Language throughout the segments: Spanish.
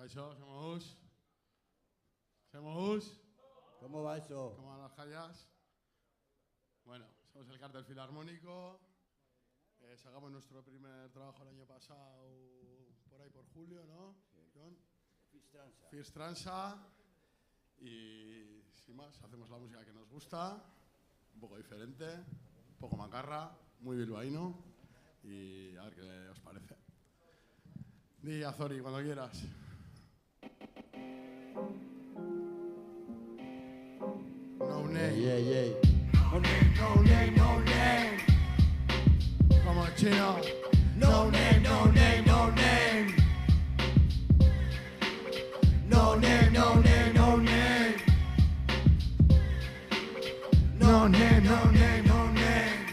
Kaixo, somos. Somos. ¿Cómo va eso? ¿Cómo van las calles? Bueno, somos el Cártel Filarmónico. Sacamos nuestro primer trabajo el año pasado, por ahí por julio, ¿no? Sí. First Transa. Y sin más, hacemos la música que nos gusta, un poco diferente, un poco macarra, muy bilbaíno. Y a ver qué os parece. Di Azori cuando quieras. No name. Yeah, yeah. No name, no name, no name. Como el chino. No name, no name, no name. No name, no name, no name. No name, no name, no name.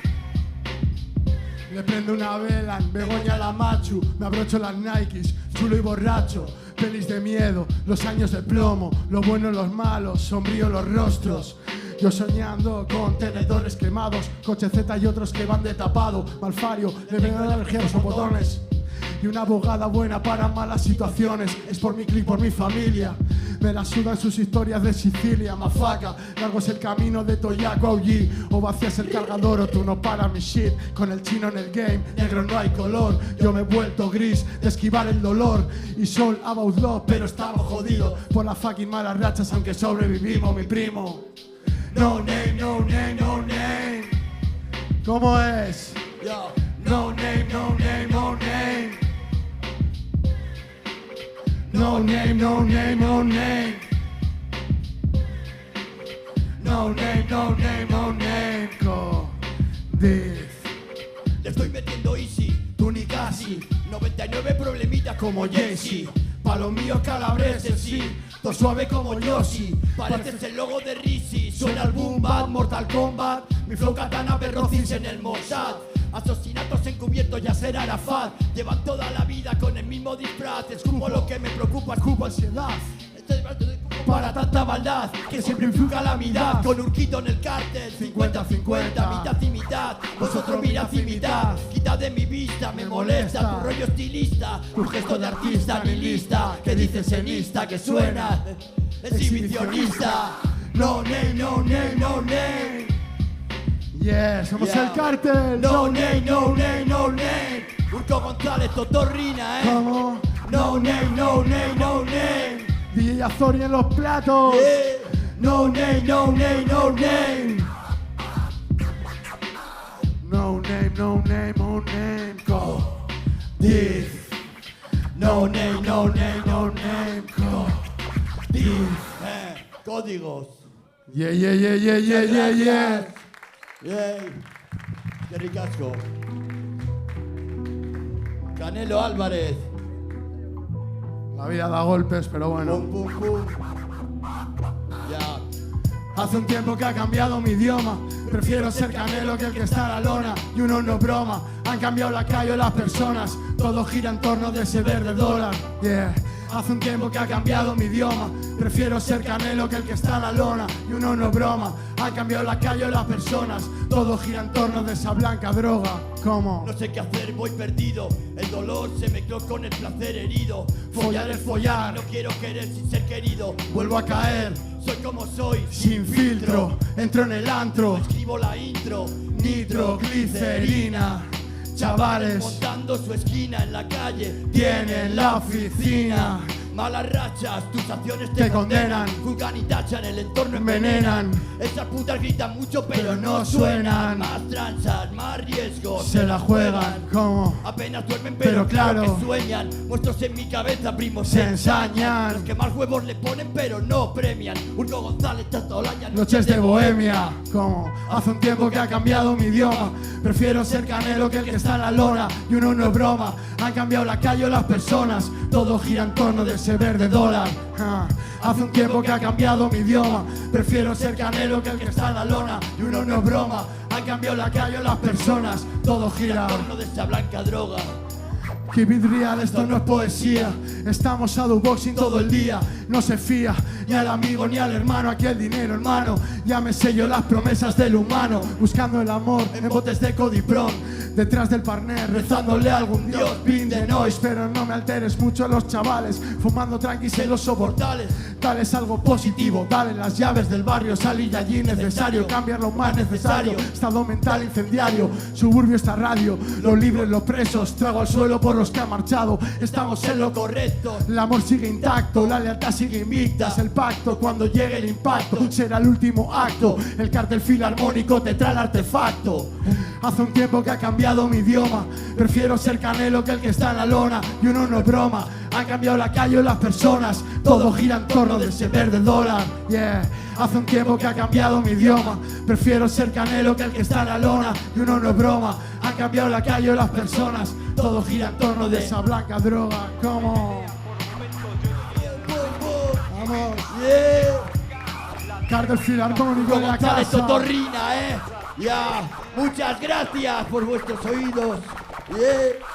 Le prendo una vela en Begoña la Machu. Me abrocho las Nikes, chulo y borracho. Pelis de miedo, los años de plomo. Lo bueno, los malos, sombrío los rostros. Yo soñando con tenedores quemados, coche Z y otros que van de tapado. Malfario, le vengo de energía a los botones. Y una abogada buena para malas situaciones. Es por mi clip, por mi familia. Me la sudan sus historias de Sicilia. Mafaca, largo es el camino de Toyaco a OG. O vacías el cargador o tú no paras mi shit. Con el chino en el game, negro no hay color. Yo me he vuelto gris de esquivar el dolor. Y soul about love, pero estamos jodidos por las fucking malas rachas, aunque sobrevivimos, mi primo. No name, no name, no name. ¿Cómo es? Yo. No name, no name, no name. No name, no name, no name. No name, no name, no name. Go. This. Le estoy metiendo easy, tú ni casi. 99 problemitas como Jay-Z. Pa' los míos calabreses, sí. Todo suave como Yoshi. Pareces el logo de Rizzi. Suena el boom bap, Mortal Kombat. Mi flow katana, perrocis en el Mossad. Asesinatos encubiertos, ya será Arafat. Llevan toda la vida con el mismo disfraz. Escupo lo que me preocupa, escupo ansiedad. Para tanta maldad que siempre influye calamidad. Con Urquito en el cártel, 50-50, mitad y mitad. Vosotros mirad y mitad. Quita de mi vista, me molesta tu rollo estilista, tu gesto de artista nihilista. Que dices en Insta que suena exhibicionista. No name, no name, no name. Yeah, somos Yeah. el Cártel. No name, no name, no name. Urco González, Totorrina, ¿Cómo? No name, no name, no name. DJ Azori en los platos. Yeah. No name, no name, no name. No name, no name, no name. Go. This. No name, no name, no name. Go. This. Códigos. Yeah, yeah, yeah, yeah, yeah, yeah, yeah. Yay. Qué ricasco. Canelo Álvarez. La vida da golpes, pero bueno. Pum, pum, pum. Ya. Hace un tiempo que ha cambiado mi idioma. Prefiero ser Canelo que el que está a la lona. Y uno no es broma. Han cambiado la calle las personas. Todo gira en torno de ese verde dólar. Yeah. Hace un tiempo que ha cambiado mi idioma. Prefiero ser Canelo que el que está a la lona. Y uno no es broma. Han cambiado la calle las personas. Todo gira en torno de esa blanca droga. ¿Cómo? No sé qué hacer, voy perdido. El dolor se mezcló con el placer herido. Follar es follar. No quiero querer sin ser querido. Vuelvo a caer. Soy como soy. Sin filtro. Entro en el antro. Escribo la intro. Nitroglicerina. Chavales Montando su esquina en la calle. tienen la oficina. Malas rachas, tus acciones Te te condenan. Juzgan y tachan, el entorno Envenenan. Esas putas gritan mucho pero Pero no no suenan. suenan. Más tranzas, más riesgos. Se la juegan. ¿Cómo? Apenas duermen Pero pero claro claro. que sueñan. Monstruos en mi cabeza, primos Se ensañan. Los que más huevos le ponen pero no premian. Urco González, Tatolaña, Noches de bohemia. ¿Cómo? Hace un tiempo que ha cambiado mi idioma. Prefiero ser Canelo que el que está en la lona. Y uno no es broma. Han cambiado la calle o las personas. Todo gira en torno de ese verde dólar. Hace un tiempo que ha cambiado mi idioma. Prefiero ser Canelo que el que está en la lona. Y uno no es broma. Han cambiado la calle o las personas. Todo gira. En torno de esa blanca droga. Keep it real, esto no es poesía. Estamos shadowboxing todo el día. No se fía ni al amigo ni al hermano. Aquí el dinero, hermano. Ya me sello las promesas del humano. Buscando el amor en botes de Codipron. Detrás del partner, rezándole a algún dios. Pin de noise, pero no me alteres mucho los chavales. Fumando tranquis en los soportales. Dales algo positivo, dale las llaves del barrio. Salir de allí necesario, cambiar lo más necesario. Estado mental incendiario, suburbio esta radio. Los libres, los presos, trago al suelo por los que han marchado. Estamos en lo correcto, el amor sigue intacto, la lealtad sigue invicta. Es el pacto, cuando llegue el impacto será el último acto. El cartel filarmónico te trae el artefacto. Hace un tiempo que ha cambiado mi idioma. Prefiero ser Canelo que el que está en la lona. Y uno no es broma, han cambiado la calle y las personas. Todo gira en torno de ese verde dólar. Yeah. Hace un tiempo que ha cambiado mi idioma. Prefiero ser Canelo que el que está en la lona. Y uno no es broma, han cambiado la calle y las personas. Todo gira en torno de esa blanca droga. Como vamos, yeah. Cartel filarmónico de la casa. Totorrina, ya. Muchas gracias por vuestros oídos.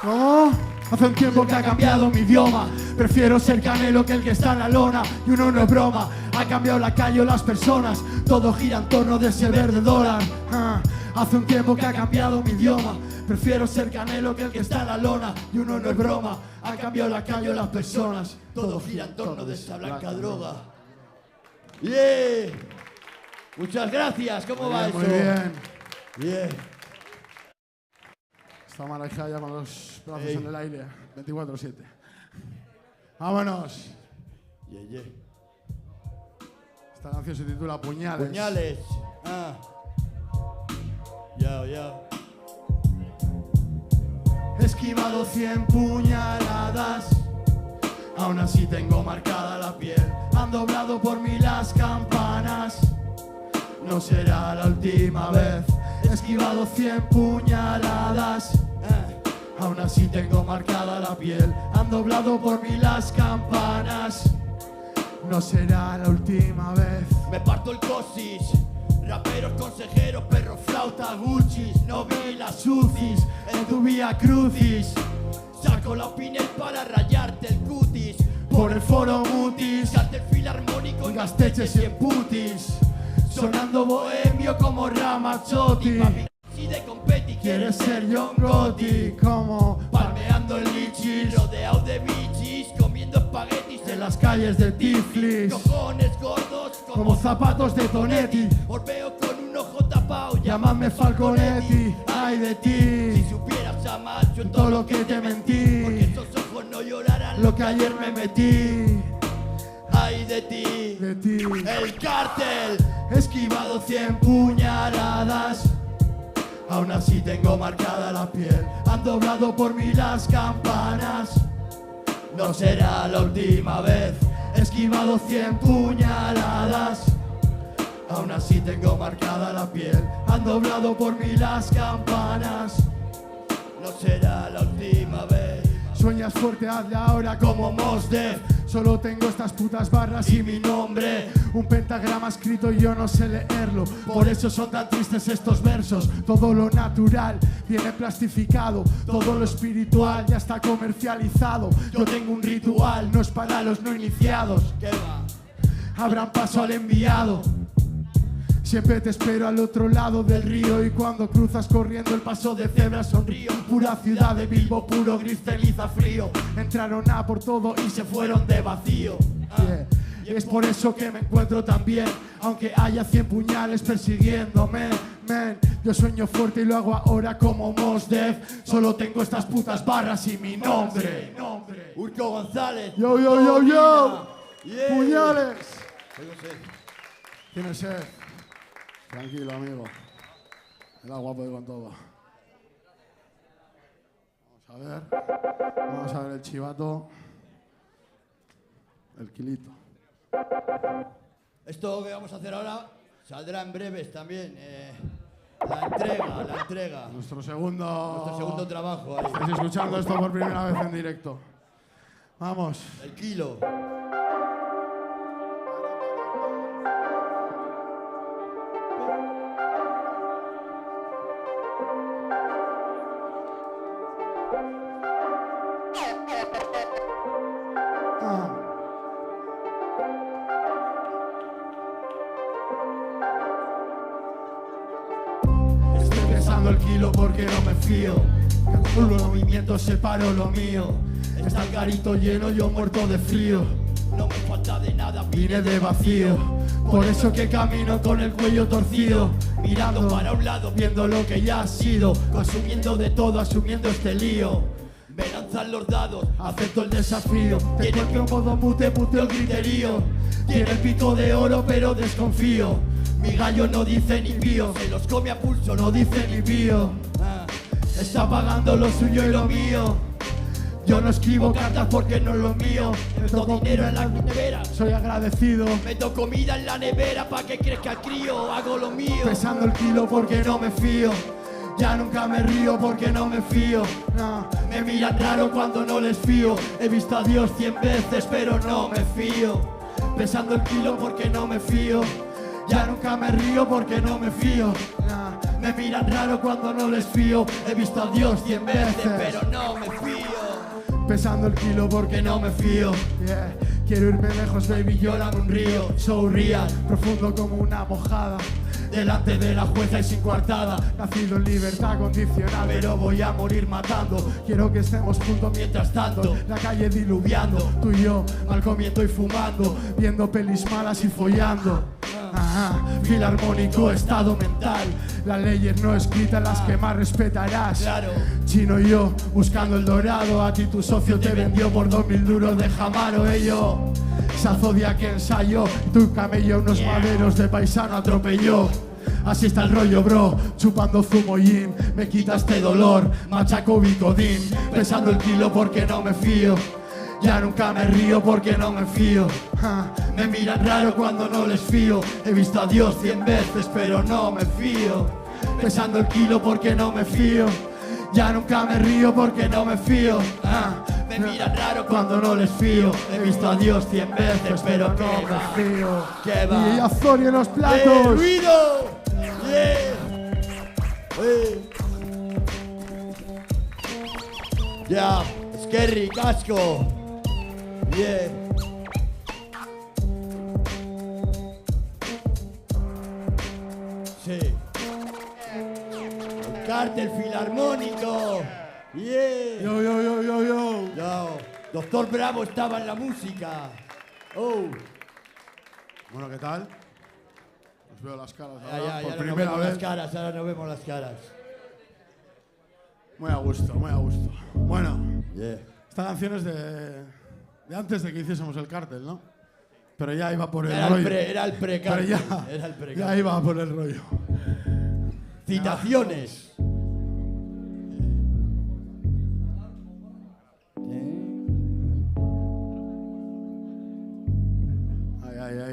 ¿Cómo? Hace un tiempo que ha cambiado mi idioma. Prefiero ser Canelo que el que está en la lona. Y uno no es broma, ha cambiado la calle o las personas. Todo gira en torno de ese verde dólar. Hace un tiempo que ha cambiado mi idioma. Prefiero ser Canelo que el que está en la lona. Y uno no es broma, ha cambiado la calle o las personas. Todo gira en torno de esa blanca droga. Muchas gracias, ¿cómo va eso? Muy bien. Bien. Está manejada ya con los brazos en el aire, 24/7. ¡Vámonos! Esta canción se titula Puñales. Puñales. Ya. He esquivado 100 puñaladas, aún así tengo marcada la piel. Han doblado por mí las campanas, no será la última vez. He esquivado 100 puñaladas, aún así tengo marcada la piel. Han doblado por mí las campanas, no será la última vez. Me parto el cosis, raperos, consejeros, perros, flauta, Gucci. No vi las UCIs En tu vía crucis, saco la opinión para rayarte el cutis. por el foro mutis, Cartel filarmónico, gasteches y en putis, sonando bohemio como Ramazzotti. Si de competi Quieres ser John Gotti, como palmeando el lichis, rodeado de bichis, comiendo espaguetis en las calles de Tiflis, cojones gordos como zapatos de Tonetti. Os veo con un ojo tapado, Llámame Falconetti, ay de Si ti, supieras amar yo todo lo que te porque mentí, esos ojos no llorarán lo que ayer me metí, ay de ti. de ti. El cártel, He esquivado 100 puñaladas, aún así tengo marcada la piel. Han doblado por mí las campanas, no será la última vez. He esquivado 100 puñaladas, aún así tengo marcada la piel. Han doblado por mí las campanas, no será la última vez. Sueñas fuerte, hazle ahora como Mos Def. Solo tengo estas putas barras y mi nombre. Un pentagrama escrito y yo no sé leerlo. Por eso son tan tristes estos versos. Todo lo natural viene plastificado. Todo lo espiritual ya está comercializado. Yo tengo un ritual, no es para los no iniciados. ¿Qué va? Abran paso al enviado. Siempre te espero al otro lado del río. Y cuando cruzas corriendo el paso de cebra sonrío. Pura ciudad de Bilbo, puro gris, ceniza, frío. Entraron a por todo y se fueron de vacío. Y es por eso que me encuentro tan bien, aunque haya 100 puñales persiguiéndome. Men, yo sueño fuerte y lo hago ahora como Mos Def. Solo tengo estas putas barras y mi nombre. Urco González. Yo, yo, yo, yo. Yeah. Puñales. Tengo sed. ¿Tienes sed? Tranquilo, amigo. El agua puede con todo. Vamos a ver el chivato. El kilito. Esto que vamos a hacer ahora saldrá en breves también. La entrega. Nuestro segundo trabajo ahí. Estáis escuchando esto por primera vez en directo. Vamos. El kilo. Pesando el kilo porque no me fío. Calculo los movimientos, separo lo mío. Está el garito lleno, yo muerto de frío. No me falta de nada, vine de vacío. Por eso que camino con el cuello torcido, mirando para un lado, viendo lo que ya ha sido, consumiendo de todo, asumiendo este lío. Me lanzan los dados, acepto el desafío. Tiene el modo muteo el griterío. Tiene el pico de oro pero desconfío. Mi gallo no dice ni pío, se los come a pulso, no dice ni pío. Está pagando lo suyo y lo mío. Yo no escribo cartas porque no es lo mío. Meto dinero en la nevera, soy agradecido. Meto comida en la nevera pa' que crezca el crío. Hago lo mío. Pesando el kilo porque no me fío. Ya nunca me río porque no me fío. No. Me miran raro cuando no les fío. He visto a Dios 100 veces pero no me fío. Pesando el kilo porque no me fío. Ya nunca me río porque no me fío. No. Me miran raro cuando no les fío. He visto a Dios 100 veces pero no me fío. Pesando el kilo porque no me fío. Yeah. Quiero irme lejos, baby, Llórame un río, so real. Profundo como una mojada. Delante de la jueza y sin coartada. Nacido en libertad condicional, pero voy a morir matando. Quiero que estemos juntos mientras tanto. La calle diluviando, tú y yo mal comiendo y fumando, viendo pelis malas y follando. Filarmónico estado mental. Las leyes no escritas las que más respetarás. Claro. Chino y yo buscando el dorado. A ti tu socio te vendió por 2000 duros de Jamaro. Ello esa zodia que ensayó. Tu camello unos maderos de paisano atropelló. Así está el rollo, bro, chupando zumo yin. Me quita este dolor, machaco bicodín. Pesando el kilo porque no me fío. Ya nunca me río porque no me fío. Me miran raro cuando no les fío. He visto a Dios 100 veces pero no me fío. Pesando el kilo porque no me fío. Ya nunca me río porque no me fío. Me miran raro cuando no les fío. He visto a Dios 100 veces pero no me fío. ¿Qué va? Y Azori en los platos. ¡Ruido! Ya, Scary, casco. Yeah. Sí. El cártel filarmónico. Yeah. Yo. Yo. Doctor Bravo estaba en la música. Oh. Bueno, ¿qué tal? Os veo las caras ahora, por ya primera no vez. Las caras, ahora no vemos las caras. Muy a gusto, muy a gusto. Bueno, yeah. Esta canción es de antes de que hiciésemos el cártel, ¿no? Pero ya iba por el era rollo. Era el pre-cártel. Ya iba por el rollo. Citaciones.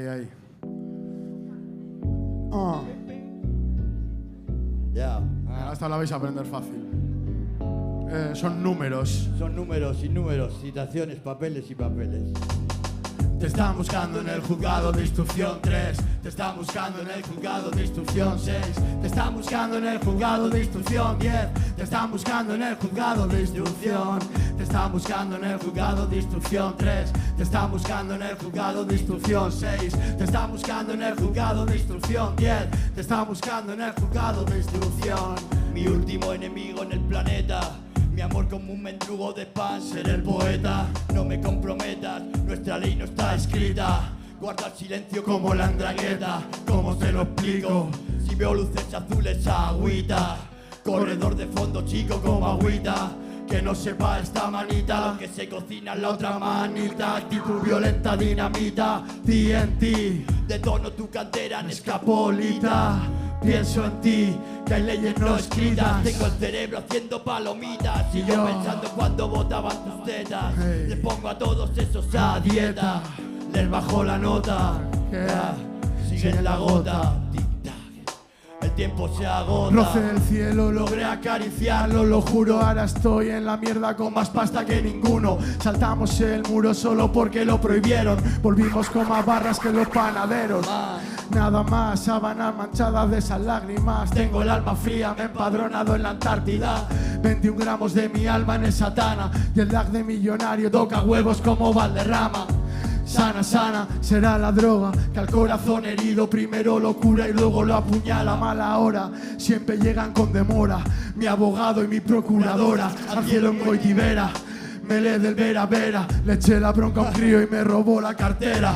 Ay. Ya. Esta la vais a aprender fácil. Son números. Son números y números, citaciones, papeles y papeles. Te están buscando en el juzgado de instrucción 3. Te están buscando en el juzgado de instrucción 6. Te están buscando en el juzgado de instrucción 10. Te están buscando en el juzgado de instrucción. Te están buscando en el juzgado de instrucción 3. Te están buscando en el juzgado de instrucción 6. Te están buscando en el juzgado de instrucción 10. Te están buscando en el juzgado de instrucción. Mi último enemigo en el planeta. Mi amor como un mendrugo de pan, ser el poeta. No me comprometas, nuestra ley no está escrita. Guarda el silencio como la andragueta. ¿Cómo te lo explico? Si veo luces azules, agüita. Corredor de fondo chico como agüita. Que no sepa esta manita lo que se cocina en la otra manita. Actitud violenta, dinamita, TNT. Detono tu cantera en escapolita. Pienso en ti, que hay leyes no escritas. Tengo el cerebro haciendo palomitas. Y yo pensando cuando botaban tus tetas. Les pongo a todos esos a dieta. Les bajo la nota. Siguen la gota. El tiempo se agota. Roce del cielo, logré acariciarlo, lo juro. Ahora estoy en la mierda con más pasta que ninguno. Saltamos el muro solo porque lo prohibieron. Volvimos con más barras que los panaderos. Nada más, sábanas manchadas de esas lágrimas. Tengo el alma fría, me he empadronado en la Antártida. 21 gramos de mi alma en esa tana. Y el lag de millonario toca huevos como Valderrama. Sana, sana será la droga que al corazón herido primero lo cura y luego lo apuñala. Mala hora, siempre llegan con demora. Mi abogado y mi procuradora al cielo en Goitibera. Me lee del Vera Vera, le eché la bronca a un crío y me robó la cartera.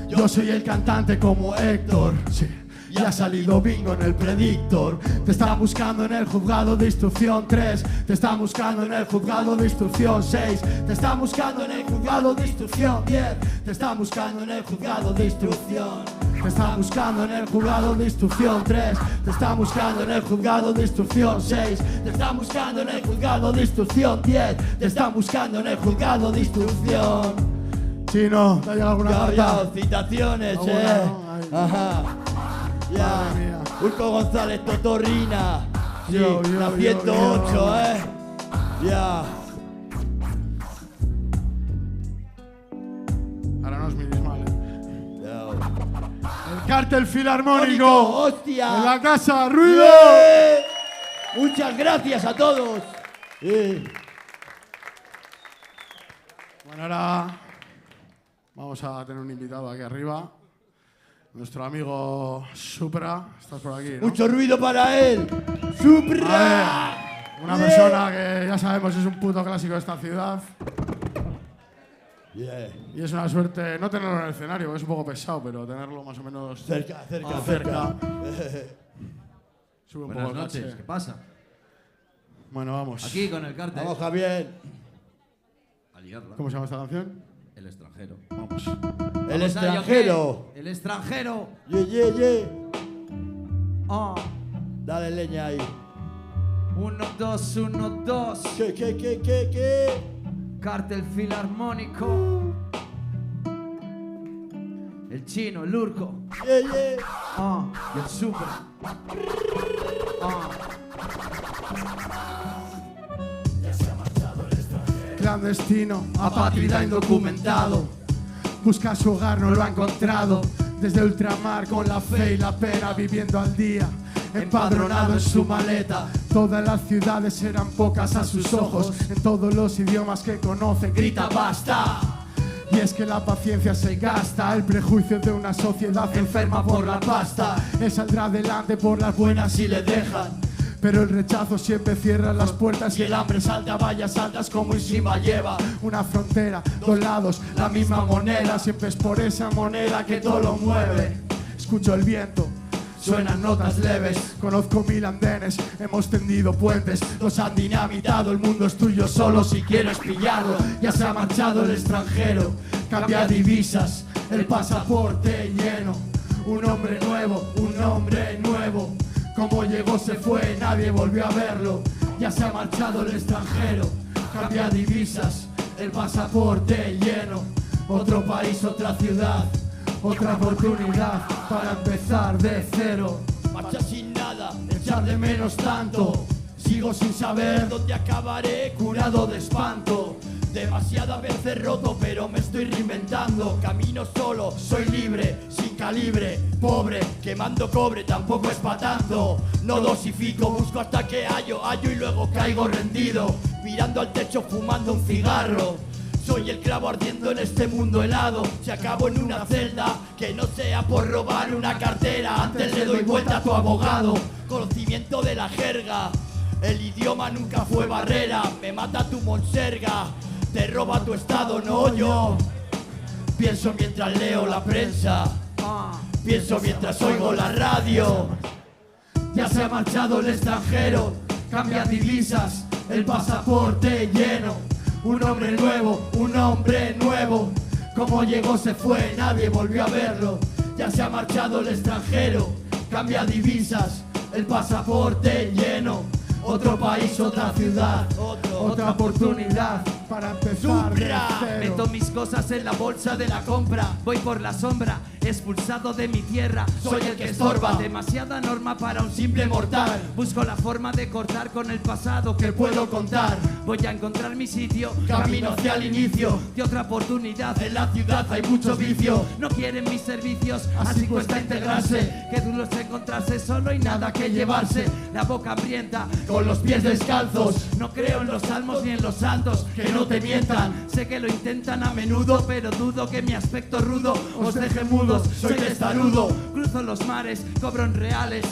Yo soy el cantante como Héctor, sí. Y ha salido bingo en el predictor. Te están buscando en el juzgado de instrucción 3. Te están buscando en el juzgado de instrucción 6. Te están buscando en el juzgado de instrucción 10. Te están buscando en el juzgado de instrucción. Te están buscando en el juzgado de instrucción 3. Te están buscando en el juzgado de instrucción 6. Te están buscando en el juzgado de instrucción 10. Te están buscando en el juzgado de instrucción. Chino, ¿te ha llegado alguna carta? Citaciones, Ajá. Ya, Urco González Totorrina. Sí, la 108, Ya. Ahora no os miréis mal, El Cártel Filarmónico. ¡Hostia! En la casa, ruido. Muchas gracias a todos. Bueno, ahora vamos a tener un invitado aquí arriba. Nuestro amigo Supra, estás por aquí, ¿no? Mucho ruido para él. ¡Supra! Una persona que ya sabemos es un puto clásico de esta ciudad. Y es una suerte no tenerlo en el escenario, porque es un poco pesado, pero tenerlo más o menos cerca. Sube un Buenas poco el noches, caché. ¿qué pasa? Bueno, vamos. Aquí con el Cártel. Vamos, Javier. A liarla. ¿Cómo se llama esta canción? El extranjero. Vamos. El extranjero. El extranjero. Ah. Dale leña ahí. 1, 2, 1, 2. ¿Qué? Cártel Filarmónico. El Chino, el Urco. Ah. Y el Super. Ah. Clandestino, apátrida, indocumentado. Busca su hogar, no lo ha encontrado. Desde ultramar con la fe y la pera, viviendo al día, empadronado en su maleta. Todas las ciudades eran pocas a sus ojos. En todos los idiomas que conoce grita basta. Y es que la paciencia se gasta. El prejuicio de una sociedad enferma por la pasta. Él saldrá adelante por las buenas si le dejan. Pero el rechazo siempre cierra las puertas y el hambre salta vallas altas como encima lleva una frontera, dos lados, la misma moneda. Siempre es por esa moneda que todo lo mueve. Escucho el viento, suenan notas leves. Conozco 1000 andenes, hemos tendido puentes. Los han dinamitado, el mundo es tuyo solo si quieres pillarlo. Ya se ha marchado el extranjero, cambia divisas, el pasaporte lleno. Un hombre nuevo, un hombre nuevo. Como llegó se fue, nadie volvió a verlo. Ya se ha marchado el extranjero, cambia divisas, el pasaporte lleno. Otro país, otra ciudad, otra oportunidad para empezar de cero. Marcha sin nada, Echar de menos tanto, sigo sin saber dónde acabaré, curado de espanto. demasiadas veces roto, pero me estoy reinventando. Camino solo, soy libre, sin calibre, pobre, quemando cobre, tampoco es pa' tanto. No dosifico, busco hasta que hallo y luego caigo rendido, mirando al techo fumando un cigarro. Soy el clavo ardiendo en este mundo helado. Si acabo en una celda, que no sea por robar una cartera, antes le doy vuelta a tu abogado. Conocimiento de la jerga, el idioma nunca fue barrera. Me mata tu monserga, te roba tu estado, no yo. Pienso mientras leo la prensa, pienso mientras oigo la radio. Ya se ha marchado el extranjero, cambia divisas, el pasaporte lleno. Un hombre nuevo, un hombre nuevo. Como llegó se fue, nadie volvió a verlo. Ya se ha marchado el extranjero, cambia divisas, el pasaporte lleno. Otro país, otra ciudad, otra oportunidad para empezar de cero. Meto mis cosas en la bolsa de la compra, voy por la sombra, expulsado de mi tierra, soy el que estorba. Demasiada norma para un simple mortal. Busco la forma de cortar con el pasado que puedo contar. Voy a encontrar mi sitio, camino hacia el inicio de otra oportunidad. En la ciudad hay mucho vicio, no quieren mis servicios, así cuesta integrarse. Que duro es encontrarse, solo hay nada que llevarse. La boca hambrienta, con los pies descalzos. No creo en los salmos ni en los santos, que no te mientan. Sé que lo intentan a menudo, pero dudo que mi aspecto rudo os deje mudos. Soy testarudo, cruzo los mares, cobro en reales,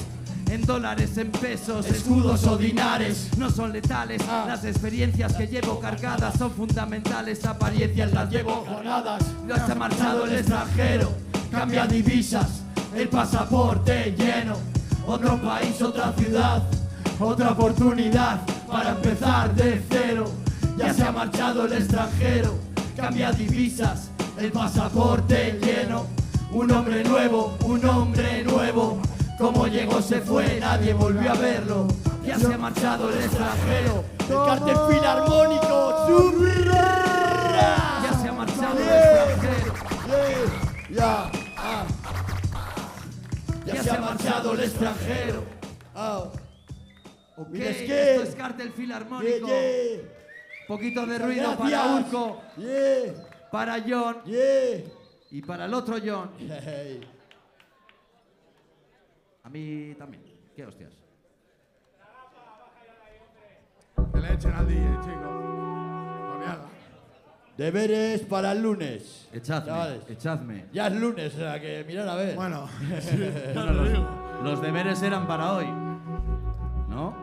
en dólares, en pesos, escudos o dinares. No son letales, las experiencias que llevo cargadas son fundamentales. Apariencias las llevo jornadas. Ya se ha marchado el extranjero, cambia divisas, el pasaporte lleno. Otro país, otra ciudad, otra oportunidad para empezar de cero. Ya se ha marchado el extranjero, cambia divisas, el pasaporte lleno. Un hombre nuevo, un hombre nuevo. Como llegó se fue, nadie volvió a verlo. Ya se ha marchado el extranjero, el cartel filarmónico. Ya se ha marchado el extranjero. Ya se ha marchado el extranjero. Ok, esto es cartel filarmónico. Poquito de ruido. Gracias. Para Urco, para John y para el otro John. A mí también. ¿Qué hostias? Que le echen al DJ, chicos. Genial. Deberes para el lunes. Echadme. Ya es lunes, o sea que mirad a ver. Bueno, los deberes eran para hoy, ¿no?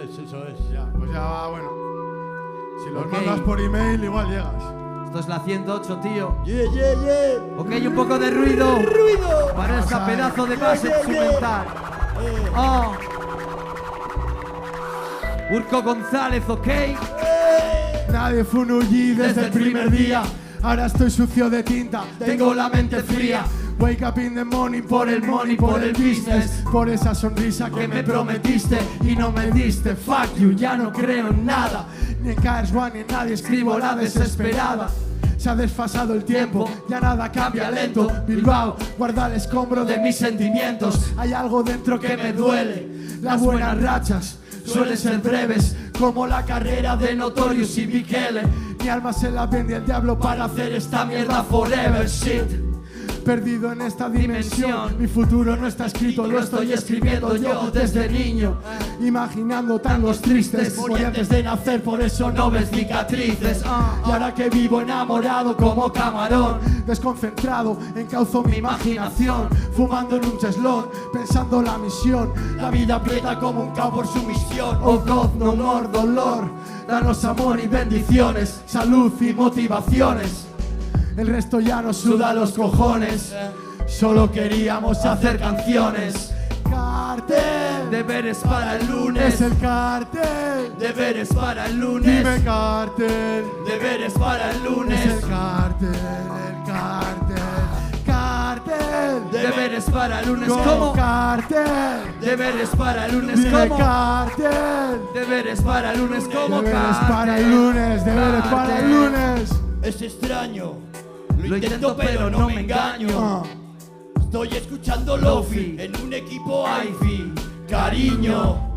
Eso es. Ya, pues ya va, bueno. Si los mandas por email, igual llegas. Esto es la 108, tío. Yeah. Ok, un poco de ruido. Para este pedazo de base instrumental. Urco González, ok. Nadie fue un UG desde el primer día. Ahora estoy sucio de tinta, tengo la mente fría. Wake up in the morning por el money, por el business. Por esa sonrisa que me prometiste y no me diste. Fuck you, ya no creo en nada. Ni en KS1 ni en nadie, escribo la desesperada. Se ha desfasado el tiempo, ya nada cambia lento. Bilbao, guarda el escombro de mis sentimientos. Hay algo dentro que me duele. Las buenas rachas suelen ser breves, como la carrera de Notorious y Bikele. Mi alma se la vende al diablo para hacer esta mierda forever shit. Perdido en esta dimensión, mi futuro no está escrito, lo estoy escribiendo yo desde niño. Imaginando tangos tristes, morí antes de nacer, por eso no ves cicatrices. Y ahora que vivo enamorado como camarón, desconcentrado, encauzo mi imaginación. Fumando en un cheslón, pensando la misión. La vida aprieta como un cao por su misión. Oh God, no more dolor. Danos amor y bendiciones, salud y motivaciones. El resto ya nos suda los cojones. Solo queríamos hacer canciones. Cartel, deberes para el lunes. Es el cartel, deberes para el lunes. Dime cartel, deberes para el lunes. Es el cartel, cartel, deberes para el lunes. ¿Cómo? Cartel, deberes para el lunes. ¿Cómo? Cartel, deberes para el lunes. ¿Cómo? Deberes para el lunes, deberes para el lunes. Es extraño, lo intento pero no me engaño. Estoy escuchando Lofi en un equipo hi-fi. Cariño,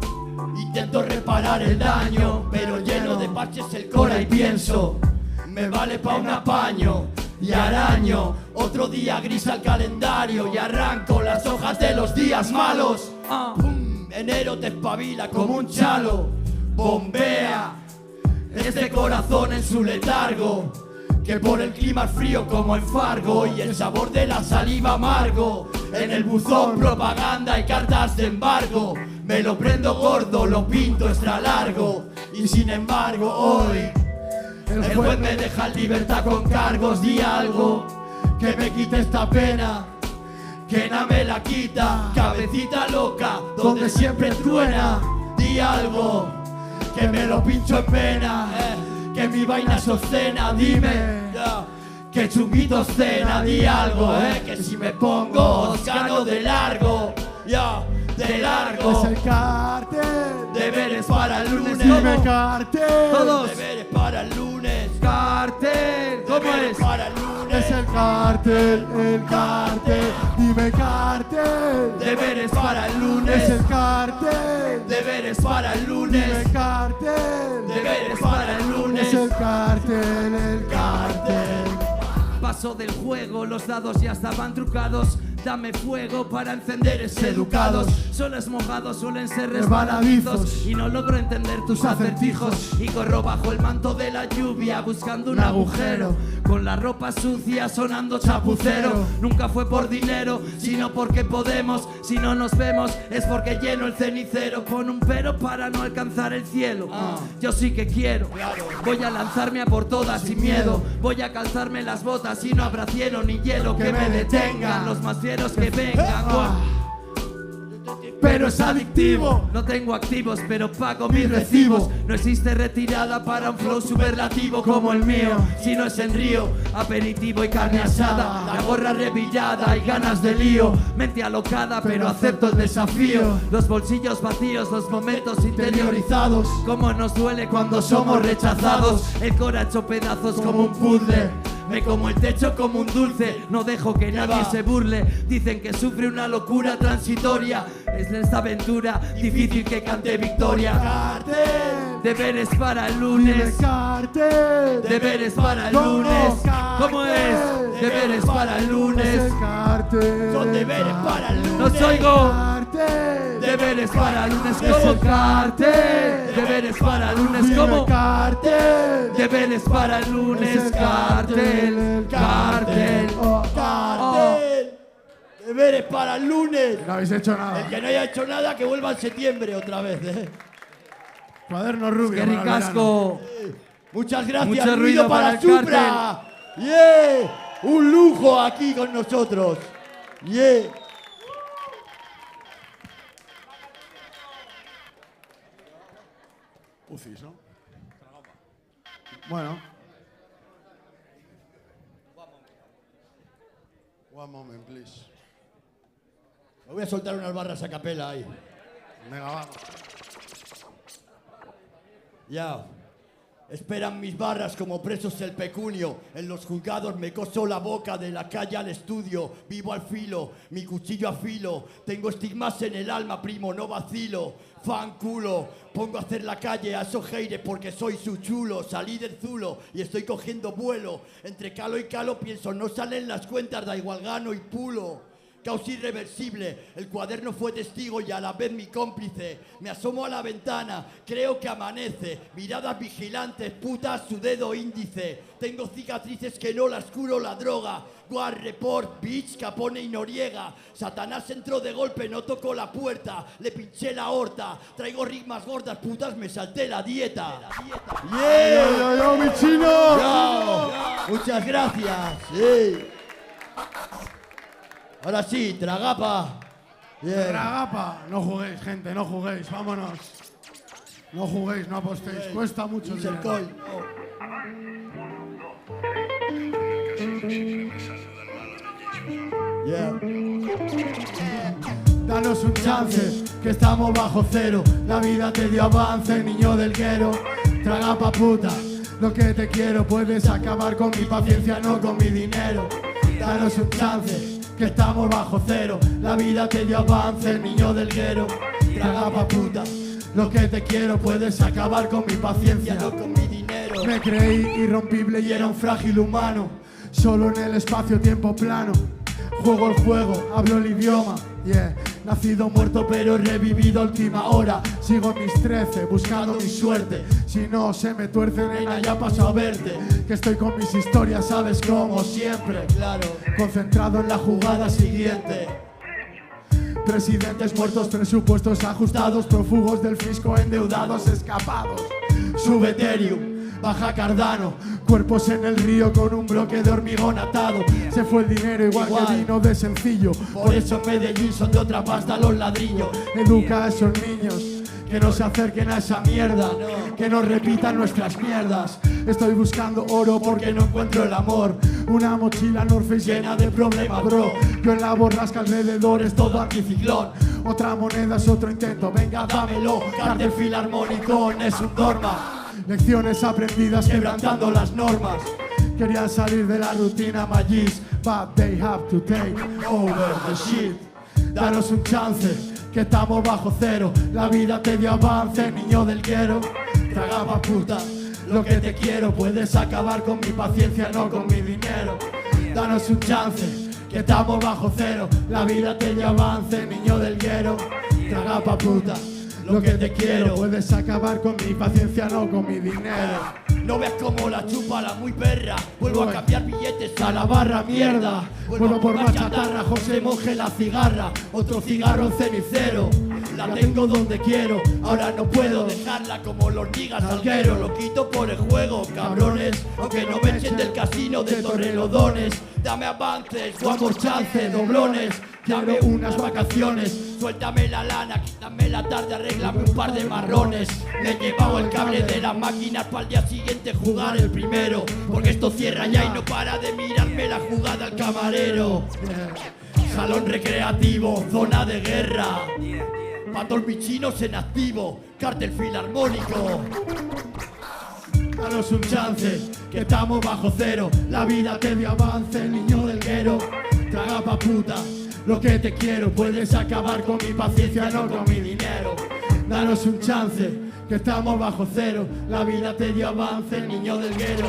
intento reparar el daño, pero lleno de parches el cora y pienso, me vale pa' un apaño. Y araño, otro día gris al calendario y arranco las hojas de los días malos. Pum, enero te espabila como un chalo. Bombea este corazón en su letargo, que por el clima es frío como en Fargo y el sabor de la saliva amargo. En el buzón propaganda y cartas de embargo, me lo prendo gordo, lo pinto extra largo. Y sin embargo hoy el juez me deja en libertad con cargos. Di algo que me quite esta pena, que nada me la quita. Cabecita loca donde siempre truena. Di algo que me lo pincho en pena, que mi vaina es obscena. Dime que chunguito cena. Di algo, que si me pongo os gano de largo, de largo. Es el cartel, deberes para el lunes. Dime cartel, todos. Deberes para el lunes. Cartel, ¿cómo Deberes es? para el lunes. Es el cartel, dime cartel. Deberes para el lunes. Es el cartel, Deberes para el lunes. dime cartel. Deberes para el lunes. Es el cartel, Paso del juego, los dados ya estaban trucados. Dame fuego para encenderes educados. Soles mojados suelen ser resbaladizos y no logro entender tus acertijos. Y corro bajo el manto de la lluvia buscando un agujero. Con la ropa sucia sonando chapucero. Nunca fue por dinero, sino porque podemos. Si no nos vemos es porque lleno el cenicero. Pon un pero para no alcanzar el cielo. Yo sí que quiero. Voy a lanzarme a por todas sin miedo. Voy a calzarme las botas y no habrá cielo ni hielo que me detengan. Los más fieros que vengan. Pero es adictivo. No tengo activos, pero pago mis recibos. No existe retirada para un flow superlativo como el mío. Si no es en Río, aperitivo y carne asada. La gorra revillada y ganas de lío. Mente alocada, pero acepto el desafío. Los bolsillos vacíos, los momentos interiorizados. Cómo nos duele cuando somos rechazados. El cora hecho pedazos como un puzzle. Me como el techo como un dulce, no dejo que nadie se burle. Dicen que sufre una locura transitoria. Es esta aventura difícil que cante victoria. cartel. Deberes para el lunes. Cartel. Deberes para el lunes. ¿Cómo es? Deberes para el lunes. Cartel. Son deberes para el lunes. ¡Los oigo! Cartel. Deberes para el lunes. ¿Cómo? Cartel. Deberes para el lunes. ¿Cómo? Cartel. Deberes para el lunes. Cartel. Cartel. Cartel. Deberes para el lunes. No habéis hecho nada. El que no haya hecho nada, que vuelva en septiembre otra vez. Cuaderno rubio. ¡Qué para el ricasco! Muchas gracias. Mucho ruido para el Supra. Yeah. Un lujo aquí con nosotros. Yeah. Ucis, ¿no? Bueno. One moment, please. Me voy a soltar unas barras a capela ahí. Venga, vamos. Ya. Esperan mis barras como presos el pecunio. En los juzgados me coso la boca, de la calle al estudio. Vivo al filo, mi cuchillo a filo. Tengo estigmas en el alma, primo, no vacilo. Fan culo, pongo a hacer la calle a esos haters porque soy su chulo. Salí del zulo y estoy cogiendo vuelo. Entre calo y calo pienso, no salen las cuentas, da igual gano y pulo. Caos irreversible, el cuaderno fue testigo y a la vez mi cómplice. Me asomo a la ventana, creo que amanece. Miradas vigilantes, putas, su dedo índice. Tengo cicatrices que no las curo la droga. War Report, bitch, Capone y Noriega. Satanás entró de golpe, no tocó la puerta. Le pinché la horta, traigo rimas gordas, putas, me salté la dieta. Yeah. ¡Yo, mi chino! Yo. Muchas gracias. Sí. Ahora sí, Tragapa. Yeah. Tragapa. No juguéis, gente, no juguéis. Vámonos. No juguéis, no apostéis. Cuesta mucho Dice el dinero. Coy. Yeah. Danos un chance, que estamos bajo cero. La vida te dio avance, niño del guero. Tragapa puta, lo que te quiero. Puedes acabar con mi paciencia, no con mi dinero. Danos un chance, que estamos bajo cero. La vida te dio avance, niño del guero. Tragapa puta, lo que te quiero. Puedes acabar con mi paciencia, No con mi dinero. Me creí irrompible y era un frágil humano. Solo en el espacio-tiempo plano. Juego el juego, hablo el idioma. Yeah, nacido muerto pero revivido a última hora. Sigo en mis 13, buscando mi suerte. Si no se me tuerce, nena, ya paso a verte. Que estoy con mis historias, sabes, como siempre. Claro. Concentrado en la jugada siguiente. Presidentes muertos, presupuestos ajustados, prófugos del fisco, endeudados, escapados. Sube Ethereum, baja Cardano, cuerpos en el río con un bloque de hormigón atado. Se fue el dinero igual que vino de sencillo. Por eso en Medellín son de otra pasta los ladrillos. Educa a esos niños, que no se acerquen a esa mierda, que no repitan nuestras mierdas. Estoy buscando oro porque no encuentro el amor. Una mochila North Face llena de problemas, bro. Yo en la borrasca alrededor es todo anticiclón. Otra moneda es otro intento, venga dámelo. Cartel filarmónico es un dorma. Lecciones aprendidas quebrantando las normas. querían salir de la rutina magis, but they have to take over the shit. Danos un chance, que estamos bajo cero. La vida te dio avance, niño del guero. Traga pa' puta lo que te quiero. Puedes acabar con mi paciencia, no con mi dinero. Danos un chance, que estamos bajo cero. La vida te dio avance, niño del guero. Traga pa' puta lo que te quiero. Puedes acabar con mi paciencia, no con mi dinero. No veas como la chupa la muy perra. Vuelvo a cambiar billetes a la barra, mierda. Vuelvo por más chatarra, José Monje la cigarra. Otro cigarro cenicero. La tengo donde quiero, ahora no puedo dejarla como los hormigas salguero. Lo quito por el juego, cabrones. Aunque no me echen del casino de Torrelodones. Dame avances, jugamos chance, doblones. Dame unas vacaciones, suéltame la lana, quítame la tarde, arréglame un par de marrones. Me he llevado el cable de las máquinas para el día siguiente jugar el primero. Porque esto cierra ya y no para de mirarme la jugada al camarero. Salón recreativo, zona de guerra. Patos bichinos en activo, cártel filarmónico. Danos un chance, que estamos bajo cero. La vida te dio avance, niño del guero. Traga pa' puta lo que te quiero. Puedes acabar con mi paciencia, no con mi dinero. Danos un chance, que estamos bajo cero. La vida te dio avance, niño del guero.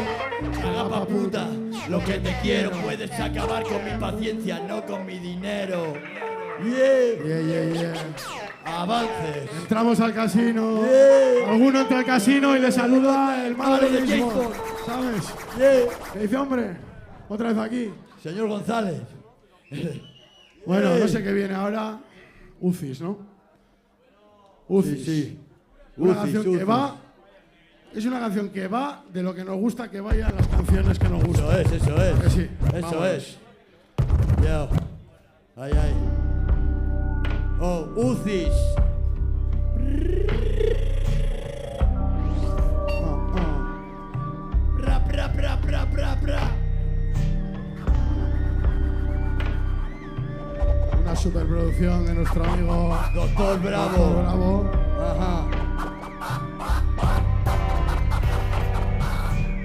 Traga pa' puta lo que te quiero. Puedes acabar con mi paciencia, no con mi dinero. Avances. Entramos al casino. Alguno entra al casino y le saluda el malo de Jason, ¿sabes? ¿Qué dice, hombre? Otra vez aquí. Señor González. Bueno, no sé qué viene ahora. Ucis, ¿no? Ucis. Sí. Una canción que va. Es una canción que va de lo que nos gusta que vayan las canciones que nos gustan. Eso es. Que sí. Eso Vamos. es. Yo. Ay. Oh, Ucis. Pra. Una superproducción de nuestro amigo Doctor Bravo. Bravo. Ajá.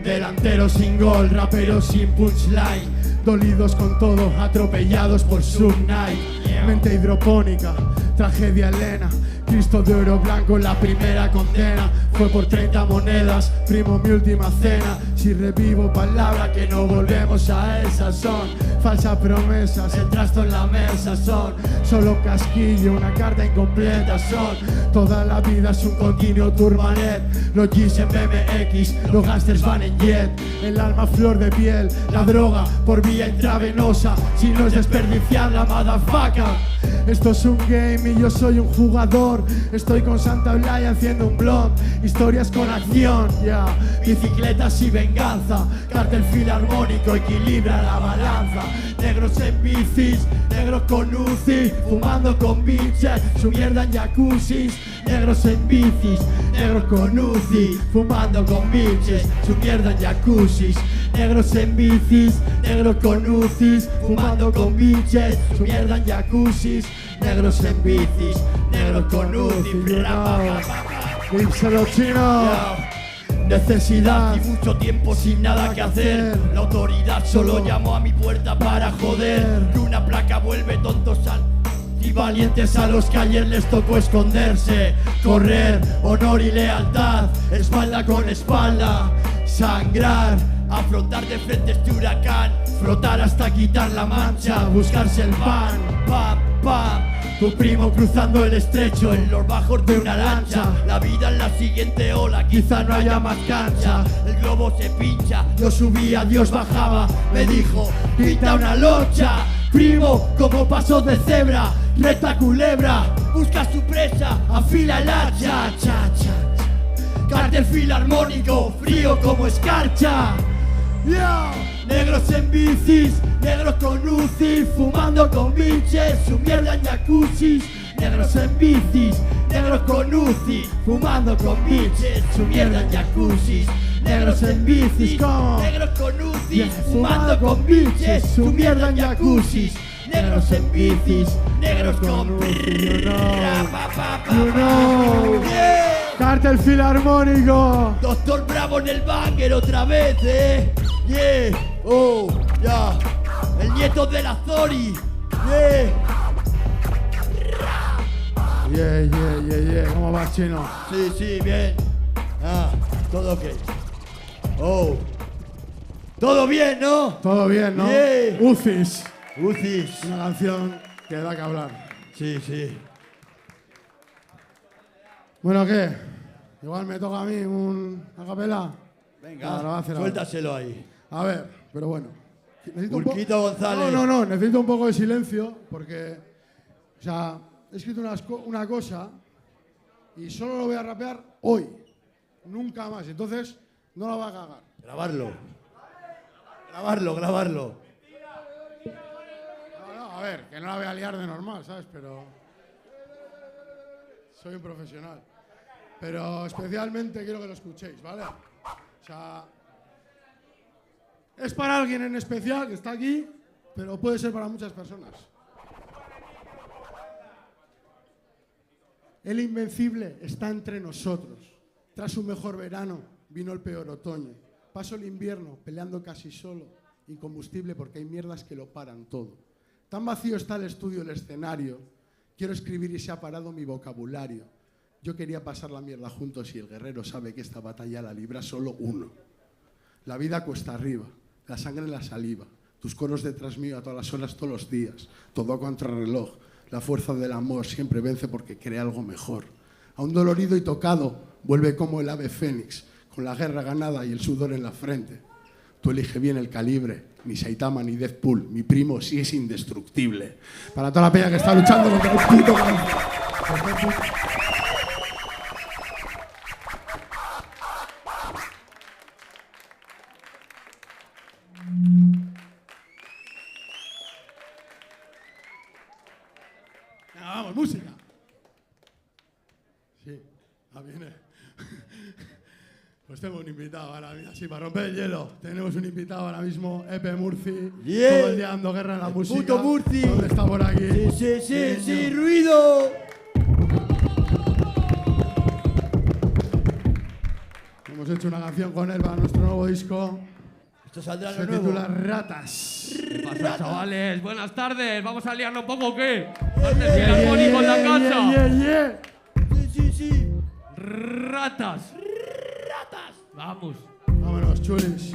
Delantero sin gol, rapero sin punchline. Dolidos con todo, atropellados por Subnight. Mente hidropónica, tragedia Elena. Cristo de oro blanco, la primera condena. Fue por 30 monedas, primo, mi última cena. Si revivo palabra que no volvemos a esas son falsas promesas, el trasto en la mesa son solo un casquillo, una carta incompleta son. Toda la vida es un continuo turmanet. Los G's en BMX, los gangsters van en jet. El alma flor de piel, la droga por vía intravenosa. Si no es desperdiciar la motherfucker. Esto es un game y yo soy un jugador. Estoy con Santa Blay haciendo un blog. Historias con acción, ya. Bicicletas y venganza. Cártel filarmónico equilibra la balanza. Negros en bicis, negros con UCI, fumando con bitches, su mierda en jacuzzis. Negros en bicis, negros con UCI, fumando con bitches, su mierda en jacuzzis. Negros en bicis, negros con UCIs, fumando con bitches, su mierda en jacuzzis. Negros en bicis, negros con UCI. Díselo, chino. Necesidad y mucho tiempo sin nada que hacer. La autoridad solo llamó a mi puerta para joder. Que una placa vuelve tontos y valientes a los que ayer les tocó esconderse. Correr, honor y lealtad, espalda con espalda. Sangrar, afrontar de frente este huracán. Flotar hasta quitar la mancha, buscarse el pan. Pam, pam. Tu primo cruzando el estrecho en los bajos de una lancha. La vida en la siguiente ola, quizá no haya más cancha. El globo se pincha, yo subía, Dios bajaba. Me dijo, pinta una locha. Primo, como paso de cebra, recta culebra. Busca su presa, afila el hacha. Cártel filarmónico, frío como escarcha. Negros en bicis, negros con UCI, fumando con bitches, su mierda en jacuzzis. Negros en bicis, negros con UCI, fumando con bitches, su mierda en jacuzzis. Negros en bicis, negros con UCI, fumando con bitches, su mierda en jacuzzis. Negros en bicis, negros con Cártel filarmónico. Doctor Bravo en el banger otra vez, Yeah, oh, ya. El nieto de la Zori. Yeah. Yeah. ¿Cómo vas, chino? Sí, bien. Todo ok. Oh. Todo bien, ¿no? Todo bien, ¿no? Yeah. Ucis. Ucis. Una canción que da que hablar. Sí. Bueno, ¿qué? Igual me toca a mí a capela. Venga, suéltaselo ahí. A ver, pero bueno. Urquito González. No, necesito un poco de silencio porque, o sea, he escrito una cosa y solo lo voy a rapear hoy, nunca más. Entonces, no la voy a cagar. Grabarlo. No, a ver, que no la voy a liar de normal, ¿sabes? Pero soy un profesional. Pero especialmente quiero que lo escuchéis, ¿vale? O sea, es para alguien en especial que está aquí, pero puede ser para muchas personas. El invencible está entre nosotros. Tras un mejor verano vino el peor otoño. Paso el invierno peleando casi solo, incombustible porque hay mierdas que lo paran todo. Tan vacío está el estudio, el escenario. Quiero escribir y se ha parado mi vocabulario. Yo quería pasar la mierda juntos y el guerrero sabe que esta batalla la libra solo uno. La vida cuesta arriba, la sangre en la saliva, tus coros detrás mío a todas las horas, todos los días, todo a contrarreloj. La fuerza del amor siempre vence porque crea algo mejor. Aún dolorido y tocado, vuelve como el ave fénix, con la guerra ganada y el sudor en la frente. Tú elige bien el calibre, ni Saitama ni Deathpool, mi primo sí es indestructible. Para toda la peña que está luchando contra el puto cáncer. Vamos, música. Sí, viene. Pues tengo un invitado ahora mismo, así para romper el hielo. Tenemos un invitado ahora mismo, Epe Murci. Yeah. Todo el día dando guerra en la música. Puto Murci. ¿Dónde está por aquí? Sí, ruido. Hemos hecho una canción con él para nuestro nuevo disco. Esto saldrá Se lo nuevo. titula Ratas. ¿Qué pasa, chavales? Buenas tardes. ¿Vamos a liarlo un poco o qué? ¿Arte filarmónico en la casa? Yeah. Sí. Ratas. Vamos. Vámonos, chulis.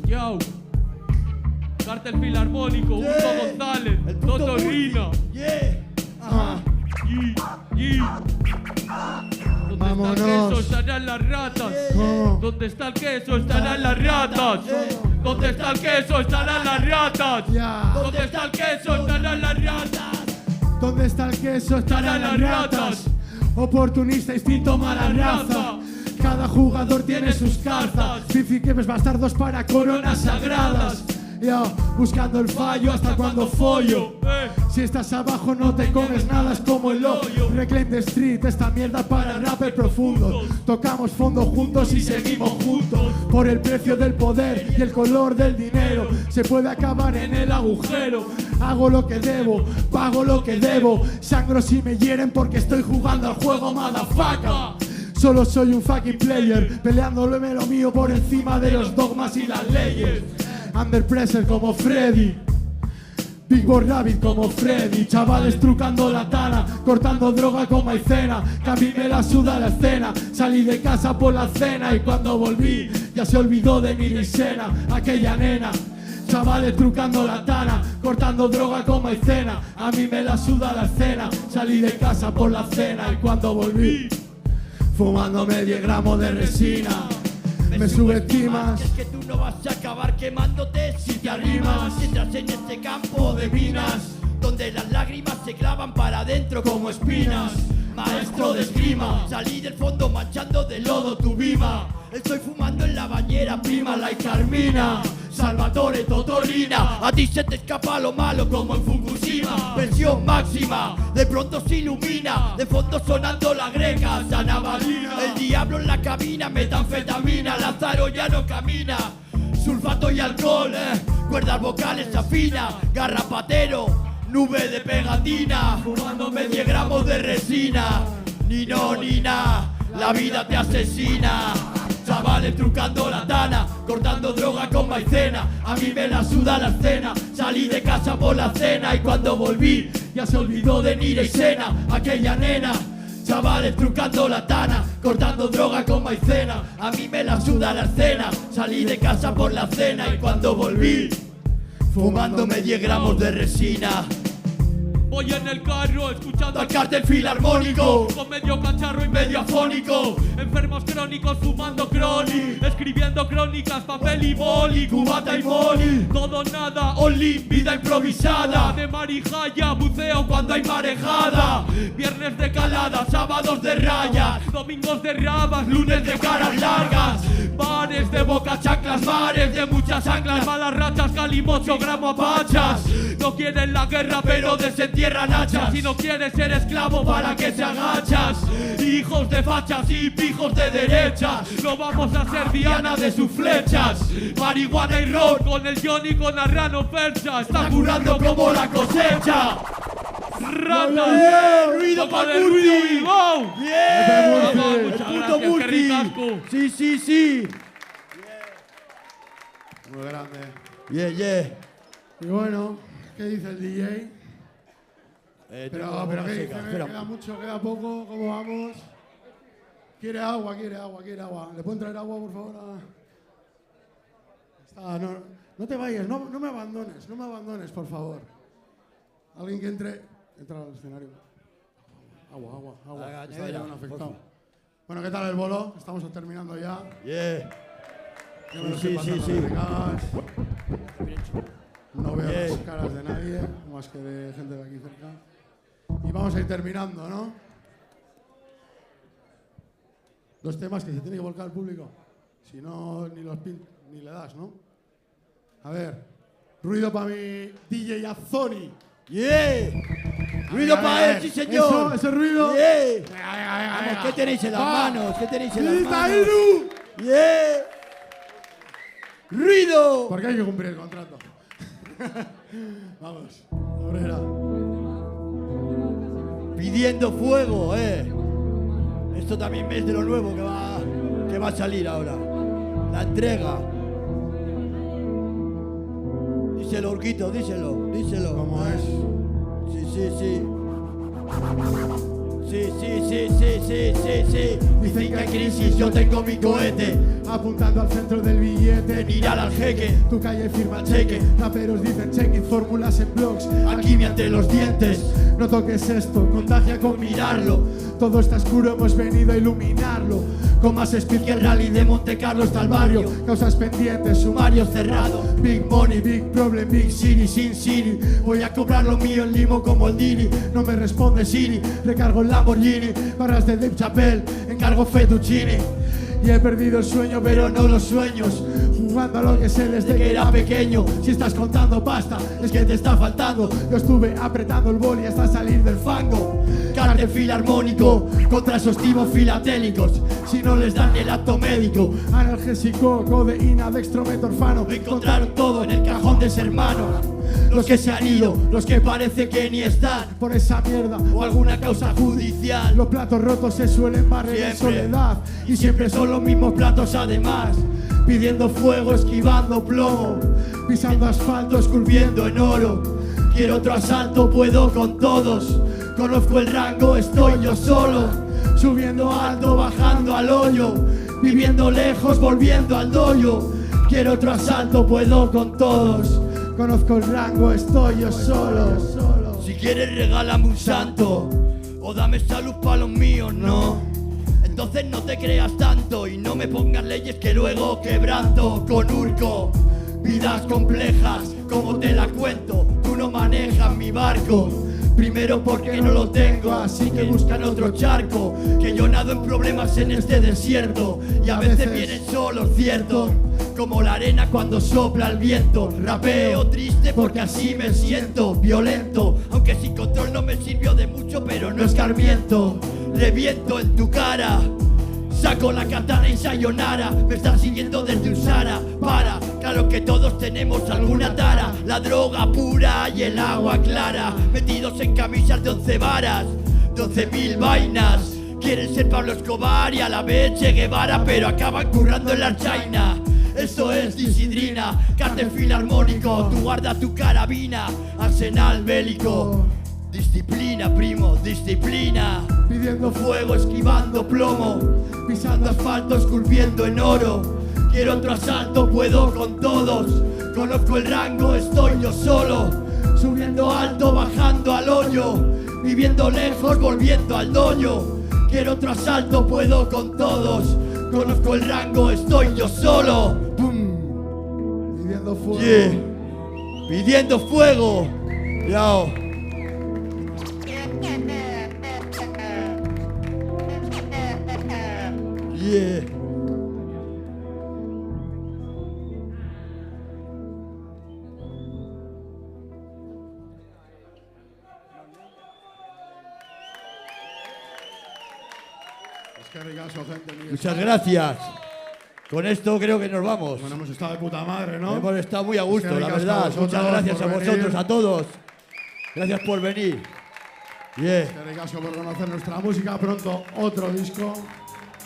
Yo. Cártel filarmónico, Hugo González, El puto Toto Murci. Rina. Yeah. ¿Dónde Vámonos. está el queso? Estarán las ratas. ¿Cómo? ¿Dónde está el queso? Estarán las ratas. ¿Dónde está el queso? Estarán las ratas. Ya. ¿Dónde está el queso? Estarán las ratas. ¿Dónde está el queso? Estarán las ratas. Oportunista, instinto, mala raza. Cada jugador tiene sus cartas. Príncipes bastardos para coronas sagradas. Yo, buscando el fallo hasta cuando follo. Si estás abajo no te comes nada, es como el hoyo. Reclaim the street, esta mierda para rapper profundo. Tocamos fondo juntos y seguimos juntos. Por el precio del poder y el color del dinero, se puede acabar en el agujero. Hago lo que debo, pago lo que debo. Sangro si me hieren porque estoy jugando al juego, motherfucker. Solo soy un fucking player, peleándome lo mío por encima de los dogmas y las leyes. Under pressure como Freddy, Big Boy Rabbit como Freddy. Chavales trucando la tana, cortando droga con maicena. Que a mí me la suda la escena. Salí de casa por la cena y cuando volví ya se olvidó de mi lisena. Aquella nena. Chavales trucando la tana, cortando droga con maicena. A mí me la suda la escena. Salí de casa por la cena y cuando volví fumándome 10 gramos de resina. Me subestimas. Es que tú no vas a acabar quemándote si te arrimas. Entras en este campo de minas donde las lágrimas se clavan para adentro como espinas. Maestro de esgrima, salí del fondo manchando de lodo tu bima. Estoy fumando en la bañera, prima, like Carmina. Salvatore Totorina, a ti se te escapa lo malo como en Fukushima. Versión máxima, de pronto se ilumina. De fondo sonando la greca, Sana Valina. El diablo en la cabina, metanfetamina. Lázaro ya no camina. Sulfato y alcohol, cuerdas vocales afina. Garrapatero, nube de pegatina. Fumándome 10 gramos de resina. Ni no ni na, la vida te asesina. Chavales trucando la tana, cortando droga con maicena. A mí me la suda la escena. Salí de casa por la cena y cuando volví ya se olvidó de Nira y Sena, aquella nena. Chavales trucando la tana, cortando droga con maicena. A mí me la suda la escena. Salí de casa por la cena y cuando volví fumándome 10 gramos de resina. Voy en el carro escuchando al Cártel Filarmónico, con medio cacharro y medio afónico. Enfermos crónicos fumando crony, escribiendo crónicas, papel y boli, cubata y moli. todo nada, Only, vida improvisada. de marijaya, buceo cuando hay Marejada, viernes de calada, sábados de rayas, domingos de rabas, lunes de caras largas, bares de boca chanclas, mares de muchas anclas, malas rachas, calimocho, gramo apachas. No quieren la guerra pero desentierran hachas. si no quieres ser esclavo ¿Para qué se agachas? Hijos de fachas y pijos de derecha, no vamos a ser diana de sus flechas. Marihuana y ron, Con el Johnny con Arrano percha, está curando como la cosecha. Ratas, Ruido con para el Murphy. ruido y go. Bien, Vamos, el muchas puto gracias, qué Murphy. ricasco. Sí, sí, sí. Muy grande. Yeah. Y bueno, ¿qué dice el DJ? Pero ¿qué dice? espera. ¿Queda mucho? ¿Queda poco? ¿Cómo vamos? Quiere agua. ¿Le pueden traer agua, por favor? No te vayas, no me abandones, por favor. Alguien que entra al escenario. Agua. Está ya un afectado. Bueno, ¿qué tal el bolo? Estamos terminando ya. Yeah. Ya me lo Sí, estoy sí, pasando sí. de cagas. No veo Bien. las caras de nadie, más que de gente de aquí cerca. Y vamos a ir terminando, ¿no? 2 temas que se tiene que volcar al público. Si no, ni le das, ¿no? A ver, ruido para mi DJ Azori. Yeah. Ruido para él, sí señor. Eso, ese ruido. Yeah. Venga. Vamos, ¿qué tenéis en las Va. manos? ¿Qué tenéis en las ¡Grita, manos? Iru! Yeah. Ruido. Porque hay que cumplir el contrato. Vamos, obrera. Pidiendo fuego, Esto también es de lo nuevo que va a salir ahora. La entrega. Díselo, Urquito, díselo. ¿Cómo es? Sí. Dicen que hay crisis, yo tengo mi cohete. Apuntando al centro del billete. Mirar al jeque. Tu calle firma el cheque. Raperos dicen check it, fórmulas en blogs. Alquimia entre los dientes. No toques esto, contagia con mirarlo. Todo está oscuro, hemos venido a iluminarlo. Con más speed que el rally de Monte Carlo hasta el barrio. Causas pendientes, Sumario cerrado. Big money, big problem, big city, Sin Siri, voy a cobrar lo mío en limo como el Dini. No me responde Siri, recargo el Lamborghini. Barras de Dave Chappelle, Encargo fettuccine. y he perdido el sueño, Pero no los sueños. jugando a lo que sé desde Que era pequeño. Si estás contando pasta, es que te está faltando. Yo estuve apretando el boli hasta salir del fango. Cártel Filarmónico contra esos timos filatélicos. Si no les dan el acto médico, Analgésico, codeína, dextrometorfano. encontraron todo en el cajón de ese hermano. Los que se han ido, los que parece que ni están, Por esa mierda, o alguna causa judicial. los platos rotos se suelen barrer en Siempre. soledad. Y siempre son los mismos platos además. Pidiendo fuego, esquivando plomo. Pisando asfalto, Esculpiendo en oro. Quiero otro asalto, puedo con todos. Conozco el rango, estoy yo solo. Subiendo alto, bajando al hoyo. Viviendo lejos, volviendo al doyo. Quiero otro asalto, puedo con todos. conozco el rango, estoy yo solo. Si quieres regálame un santo. O dame salud para los míos, no. Entonces no te creas tanto. Y no me pongas leyes que luego quebranto. Con Urco, vidas complejas, como te la cuento. Tú no manejas mi barco. Primero porque no lo tengo, así que buscan otro charco. Que yo nado en problemas en este desierto. Y a veces vienen solos, cierto. Como la arena cuando sopla el viento. Rapeo triste porque así me siento. Violento, aunque sin control no me sirvió de mucho, pero no escarmiento. Reviento en tu cara. Saco la katana y sayonara. Me están siguiendo desde Usara. Para, claro que todos tenemos alguna tara. La droga pura y el agua clara. Metidos en camisas de 11 varas, 12.000 vainas. Quieren ser Pablo Escobar y a la vez Che Guevara, pero acaban currando en la China. Esto es disidrina, cártel filarmónico. Tú guarda tu carabina, arsenal bélico. Disciplina, primo, disciplina. Pidiendo Fuego, esquivando plomo, pisando asfalto, esculpiendo en oro. Quiero otro asalto, puedo con todos. Conozco el rango, estoy yo solo. Subiendo alto, bajando al hoyo. Viviendo lejos, volviendo al dojo. Quiero otro asalto, puedo con todos. Conozco el rango, estoy yo solo. ¡Pum! Pidiendo fuego. Yeah. Pidiendo fuego. Yao. Yeah. Es que ricasco, gente. Muchas gracias. Con esto creo que nos vamos. Bueno, hemos estado de puta madre, ¿no? Hemos estado muy a gusto, Es que la ricasco verdad. a vosotros Muchas gracias por a vosotros, venir. a todos. Gracias por venir. Yeah. Qué ricasco por conocer nuestra música. Pronto otro disco.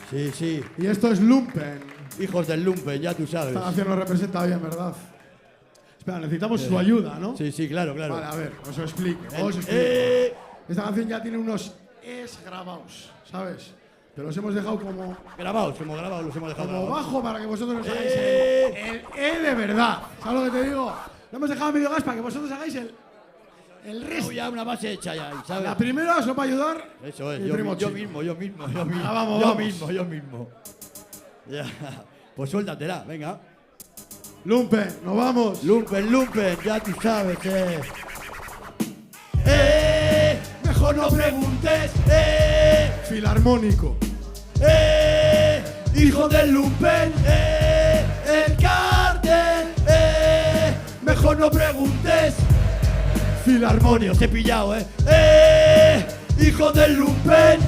Sí, sí. Y esto es Lumpen. Hijos del lumpen, ya tú sabes. Esta canción nos representa bien, ¿verdad? Espera, necesitamos su ayuda, ¿no? Sí, sí, claro, claro. Vale, a ver, os lo explico. Os explico. Esta canción ya tiene unos es grabados, ¿sabes? Pero los hemos dejado como Grabados, los hemos dejado como grabados. bajo para que vosotros nos hagáis el E de verdad. ¿Sabes lo que te digo? Lo hemos dejado medio gas para que vosotros hagáis el resto. Ya una base hecha ya, ¿sabes? La primera os va a ayudar. Eso es, mi yo primo chino. mismo. Ah, vamos. Yo mismo. Ya. Pues suéltatela, venga. Lumpen, nos vamos. Lumpen, ya tú sabes, mejor no preguntes, Filarmónico. hijo del lumpen, el cártel, mejor no preguntes. Filarmónico. Os he pillado, hijo del lumpen,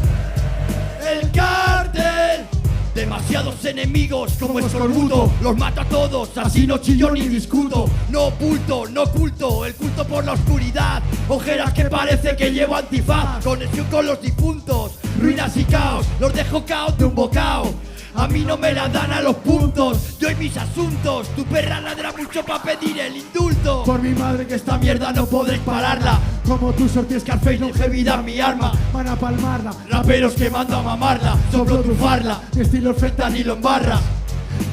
el cártel. Demasiados enemigos como escorbuto, los mato a todos, así no chillo ni discuto. No oculto, no oculto, el culto por la oscuridad. Ojeras que parece que llevo antifaz. Conexión con los difuntos, ruinas y caos, los dejo caos de un bocao. A mí no me la dan a los puntos, yo y mis asuntos. Tu perra ladra mucho pa' pedir el indulto. Por mi madre que Esta está mierda no podréis pararla. como tú sortías Scarface, longevidad, mi arma. van a palmarla. Raperos que mando a mamarla, soplo trufarla. Mi estilo es Fentanilo en barra,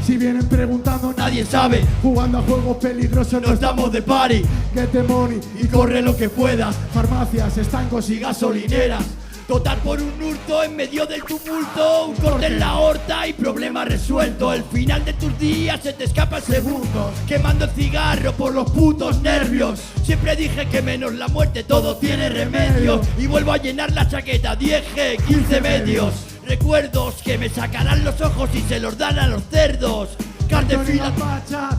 Si vienen preguntando, nadie sabe. jugando a juegos peligrosos, Nos damos de party get the money. y corre lo que puedas. Farmacias, estancos Y y gasolineras, total por un hurto en medio del tumulto. Un corte en la aorta y problema resuelto. El final de tus días se te escapa en segundos, quemando el cigarro por los putos nervios. Siempre dije que menos la muerte todo tiene remedio. Y vuelvo a llenar la chaqueta 10G, 15 medios. Recuerdos que me sacarán los ojos y se los dan a los cerdos. Cártel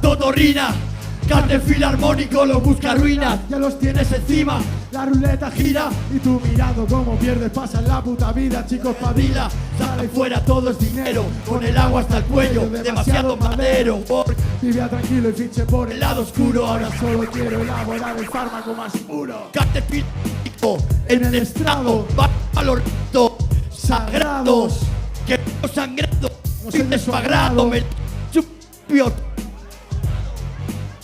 Totorrina, cártel filarmónico lo busca ruinas. ya los tienes encima, La ruleta gira y tú mirando cómo pierdes, pasa en la puta vida, chicos, pavila. sale fuera todo es dinero, con el agua hasta el cuello, demasiado madero. Por Vivía tranquilo y fiche por el lado oscuro, ahora Solo quiero elaborar el fármaco más puro. cártel filarmónico en el estrado, va a los ritos sagrados, que los sangrados, sin despagrado, me chupio.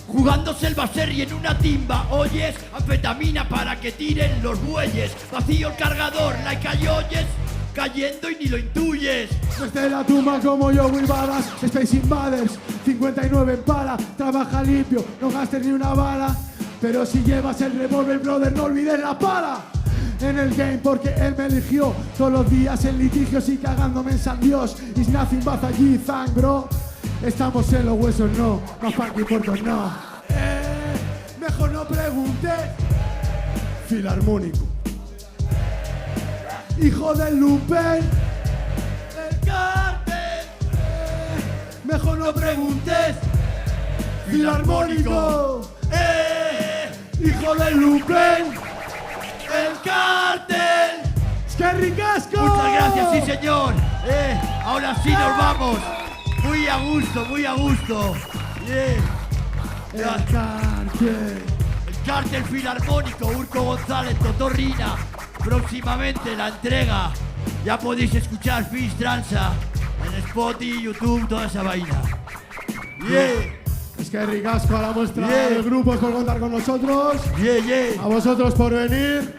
Jugándose el baser y en una timba, oyes, anfetamina para que tiren los bueyes. Vacío el cargador, like a oyes, cayendo y ni lo intuyes. Desde la tumba como yo, Will Badass, Space Invaders, 59 en pala, trabaja limpio, no gastes ni una bala. Pero si llevas el revólver, brother, no olvides la pala. En el game porque él me eligió, todos los días en litigios y cagándome en San Dios. Is nothing but a G-Thang, bro. Estamos en los huesos, no, más funky puertos, no. Mejor no pregunte. Filarmónico. Hijo del lumpen. El cártel, Mejor no preguntes. Filarmónico. Hijo del lumpen. el cártel. ¡Qué ricasco! Muchas gracias, sí señor. Ahora sí nos vamos. Muy a gusto, muy a gusto. El cártel. El cártel filarmónico, Urco González, Totorrina. Próximamente la entrega Ya podéis escuchar Fish Transa en Spotify, YouTube, toda esa vaina. Yeah. Es que ricasco a la muestra Yeah. del grupo por contar con nosotros. Yeah, yeah. A vosotros por venir.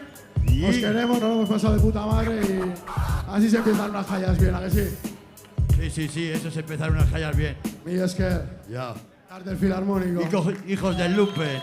Yeah. Os queremos, nos lo hemos pasado de puta madre y así se empiezan unas jallas bien, ¿a que sí? Sí, eso es empezar unas calles bien. Mi Esker, Ya. del Filarmónico. Hijos del Lumpen.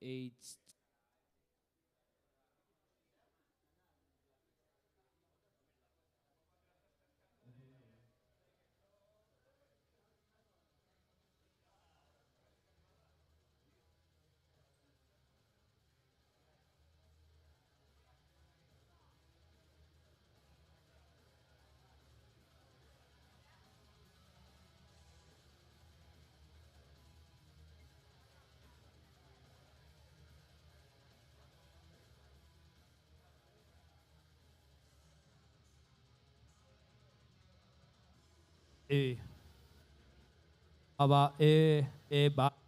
H. Ba ba.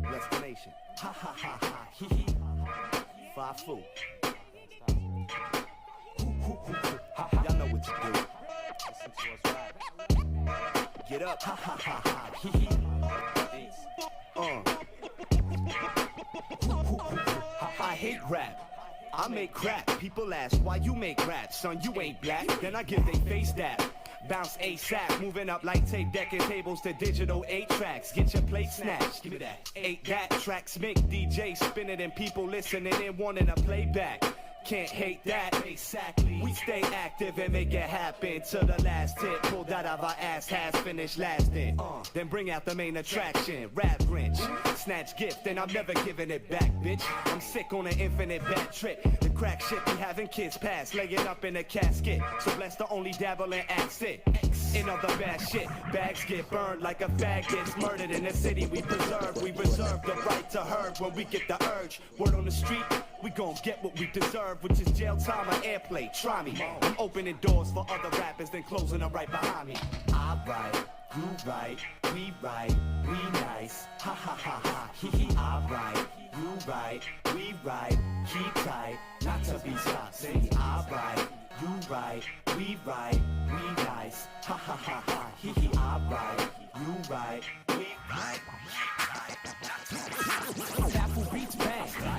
Bless the nation. Ha ha ha ha. Hee hee. 5 fool. Y'all know what you do. Get up. Ha ha ha ha. Hee hee. I hate rap. I make crap. People ask why you make rap. Son, you ain't black. Then I give they face that. Bounce ASAP, moving up like tape decking tables to digital 8 tracks. Get your plate snatched. Give me that. 8 that tracks make DJ spin it and people listening and wanting a playback. Can't hate that, exactly. We stay active and make it happen till the last tip pulled out of our ass has finished lasting. Then bring out the main attraction, Rap Grinch. Snatch gift and I'm never giving it back, bitch. I'm sick on an infinite bad trip. The crack shit be having kids pass, laying up in a casket. So blessed to only dabble in acid. In other bad shit, bags get burned like a fag gets murdered. In the city we reserve the right to herd when we get the urge. Word on the street, we gon' get what we deserve, which is jail time or airplay. Try me. I'm opening doors for other rappers, then closing them right behind me. I write, you write, we nice. Ha ha ha ha. Hee hee. I write, you write, we write. Keep tight, not to be stopped. Say I write, you write, we nice. Ha ha ha ha. Hee hee. I write, you write, we write. Baffle beats bang.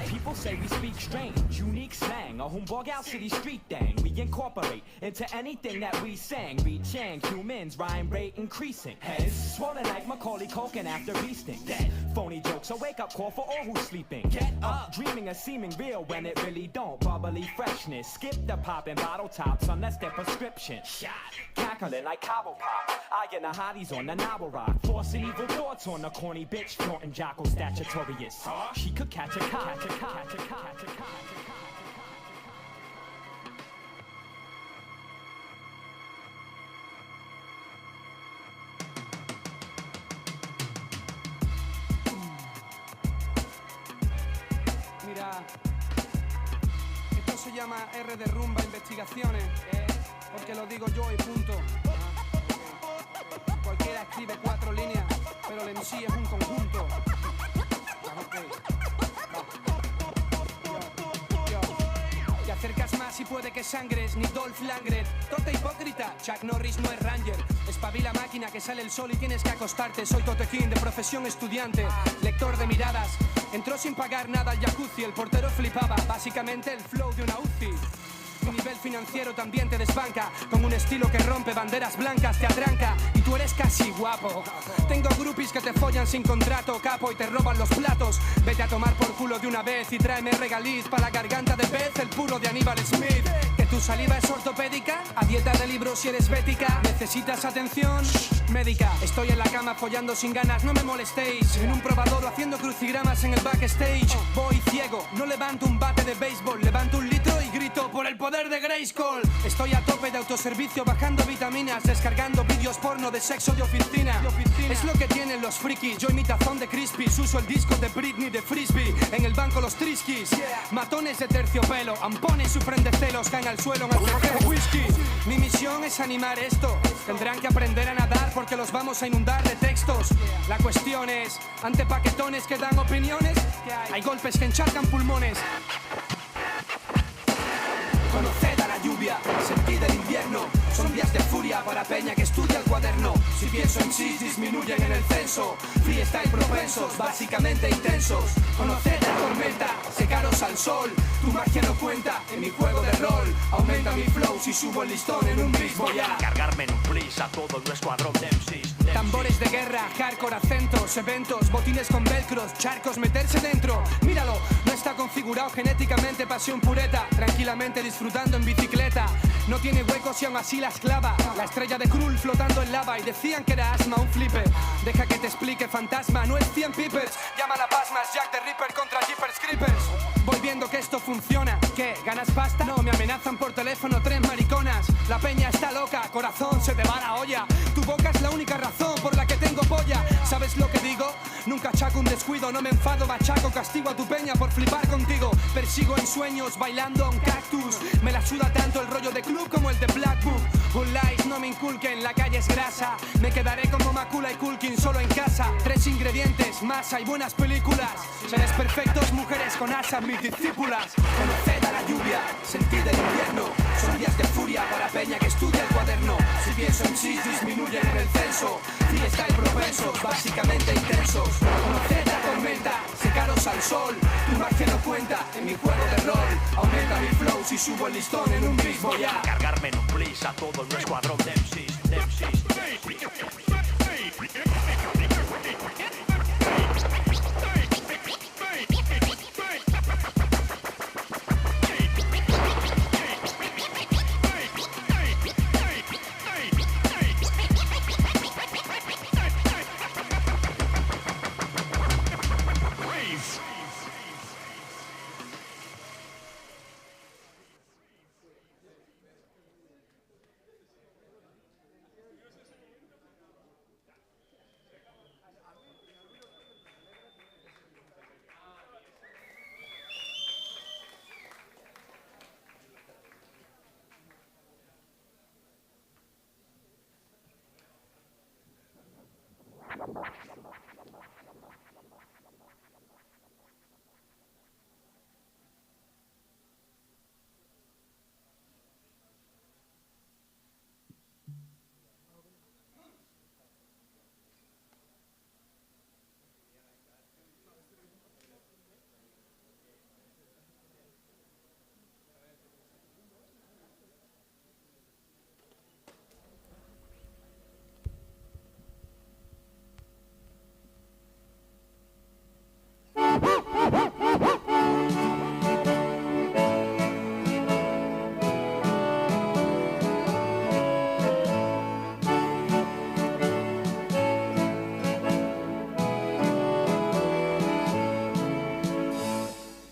People say we speak strange, unique slang, a Humbug out city street thing. We incorporate into anything that we sang. Reaching humans, rhyme rate increasing. Heads swollen like Macaulay Culkin after beasting. Dead. Phony jokes, a wake up call for all who's sleeping. Get up, dreaming of seeming real when it really don't. Bubbly freshness, skip the popping bottle tops unless they're prescription. Shot, cackling like Cabo Pop. I and the hotties on the novel rock, forcing evil thoughts on the corny bitch, flaunting Jocko Statutorius. She could catch a cock, catch a cock, catch a cock, catch a cock. Mira, esto se llama R de Rumba Investigaciones, porque lo digo yo y punto. Cualquiera escribe 4 líneas, pero el MC es un conjunto. Te acercas más y puede que sangres, ni Dolph Lundgren. Tote hipócrita, Chuck Norris no es Ranger. Espabila máquina que sale el sol y tienes que acostarte. Soy Tote King de profesión estudiante, lector de miradas. Entró sin pagar nada al jacuzzi, el portero flipaba. Básicamente el flow de una UCI. Mi nivel financiero también te desbanca. Con un estilo que rompe banderas blancas, te atranca. Y tú eres casi guapo. Tengo groupies que te follan sin contrato, capo, y te roban los platos. Vete a tomar por culo de una vez y tráeme regaliz pa' la garganta de pez, el puro de Aníbal Smith. ¿Que tu saliva es ortopédica? ¿A dieta de libros si eres bética? ¿Necesitas atención médica? Estoy en la cama follando sin ganas, no me molestéis. En un probador o haciendo crucigramas en el backstage. Voy ciego, no levanto un bate de béisbol. Levanto un litro y grito por el poder de Grayskull. Estoy a tope de autoservicio, bajando vitaminas, descargando vídeos porno de sexo de oficina. Es lo que tienen los frikis. Yo y mi tazón de Crispies, uso el disco de Britney de Frisbee. En el banco los triskis, matones de terciopelo, ampones sufren de celos, caen al suelo en el tercer whisky. Mi misión es animar esto. Tendrán que aprender a nadar porque los vamos a inundar de textos. La cuestión es, ante paquetones que dan opiniones, hay golpes que encharcan pulmones. Conoced a la lluvia, sentid el invierno. Son días de furia para peña que estudia el cuaderno. Si pienso en sí, disminuyen en el censo. Freestyle propensos, básicamente intensos. Conoced la tormenta, secaros al sol. Tu magia no cuenta en mi juego de rol. Aumenta mi flow si subo el listón en un beat. Voy a cargarme en un please a todo nuestro escuadrón de MCs. Tambores de guerra, hardcore, acentos, eventos, botines con velcros, charcos, meterse dentro. Míralo, no está configurado genéticamente, pasión pureta. Tranquilamente disfrutando en bicicleta. No tiene huecos y aún así la esclava. La estrella de Krull flotando en lava y decían que era asma, un flipper. Deja que te explique, fantasma, no es 100 Peepers. Llaman a Pasmas, Jack the Ripper contra Jeepers Creepers. Voy viendo que esto funciona. ¿Qué? ¿Ganas pasta? No, me amenazan por teléfono 3 mariconas. La peña está loca, corazón, se te va la olla. Tu boca es la única razón por la que tengo polla. ¿Sabes lo que digo? Nunca chaco un descuido. olvido. No me enfado, machaco, castigo a tu peña por flipar contigo. Persigo en sueños, bailando a un cactus. Me la suda tanto el rollo de club como el de Black Book. Un light no me inculquen, la calle es grasa. Me quedaré como Macula y Culkin solo en casa. 3 ingredientes, masa y buenas películas. Seres perfectos, mujeres con asas, mis discípulas. Conoced a la lluvia, sentir el invierno. Son días de furia para peña que estudia el cuaderno. Si pienso en sí, disminuyen en el censo. Freestyle propensos, básicamente intensos. Conoced la tormenta, secaros al sol. Tu margen no cuenta en mi juego de rol. Aumenta mi flow si subo el listón en un beat voy a cargarme en un please a todo el escuadrón de MCs.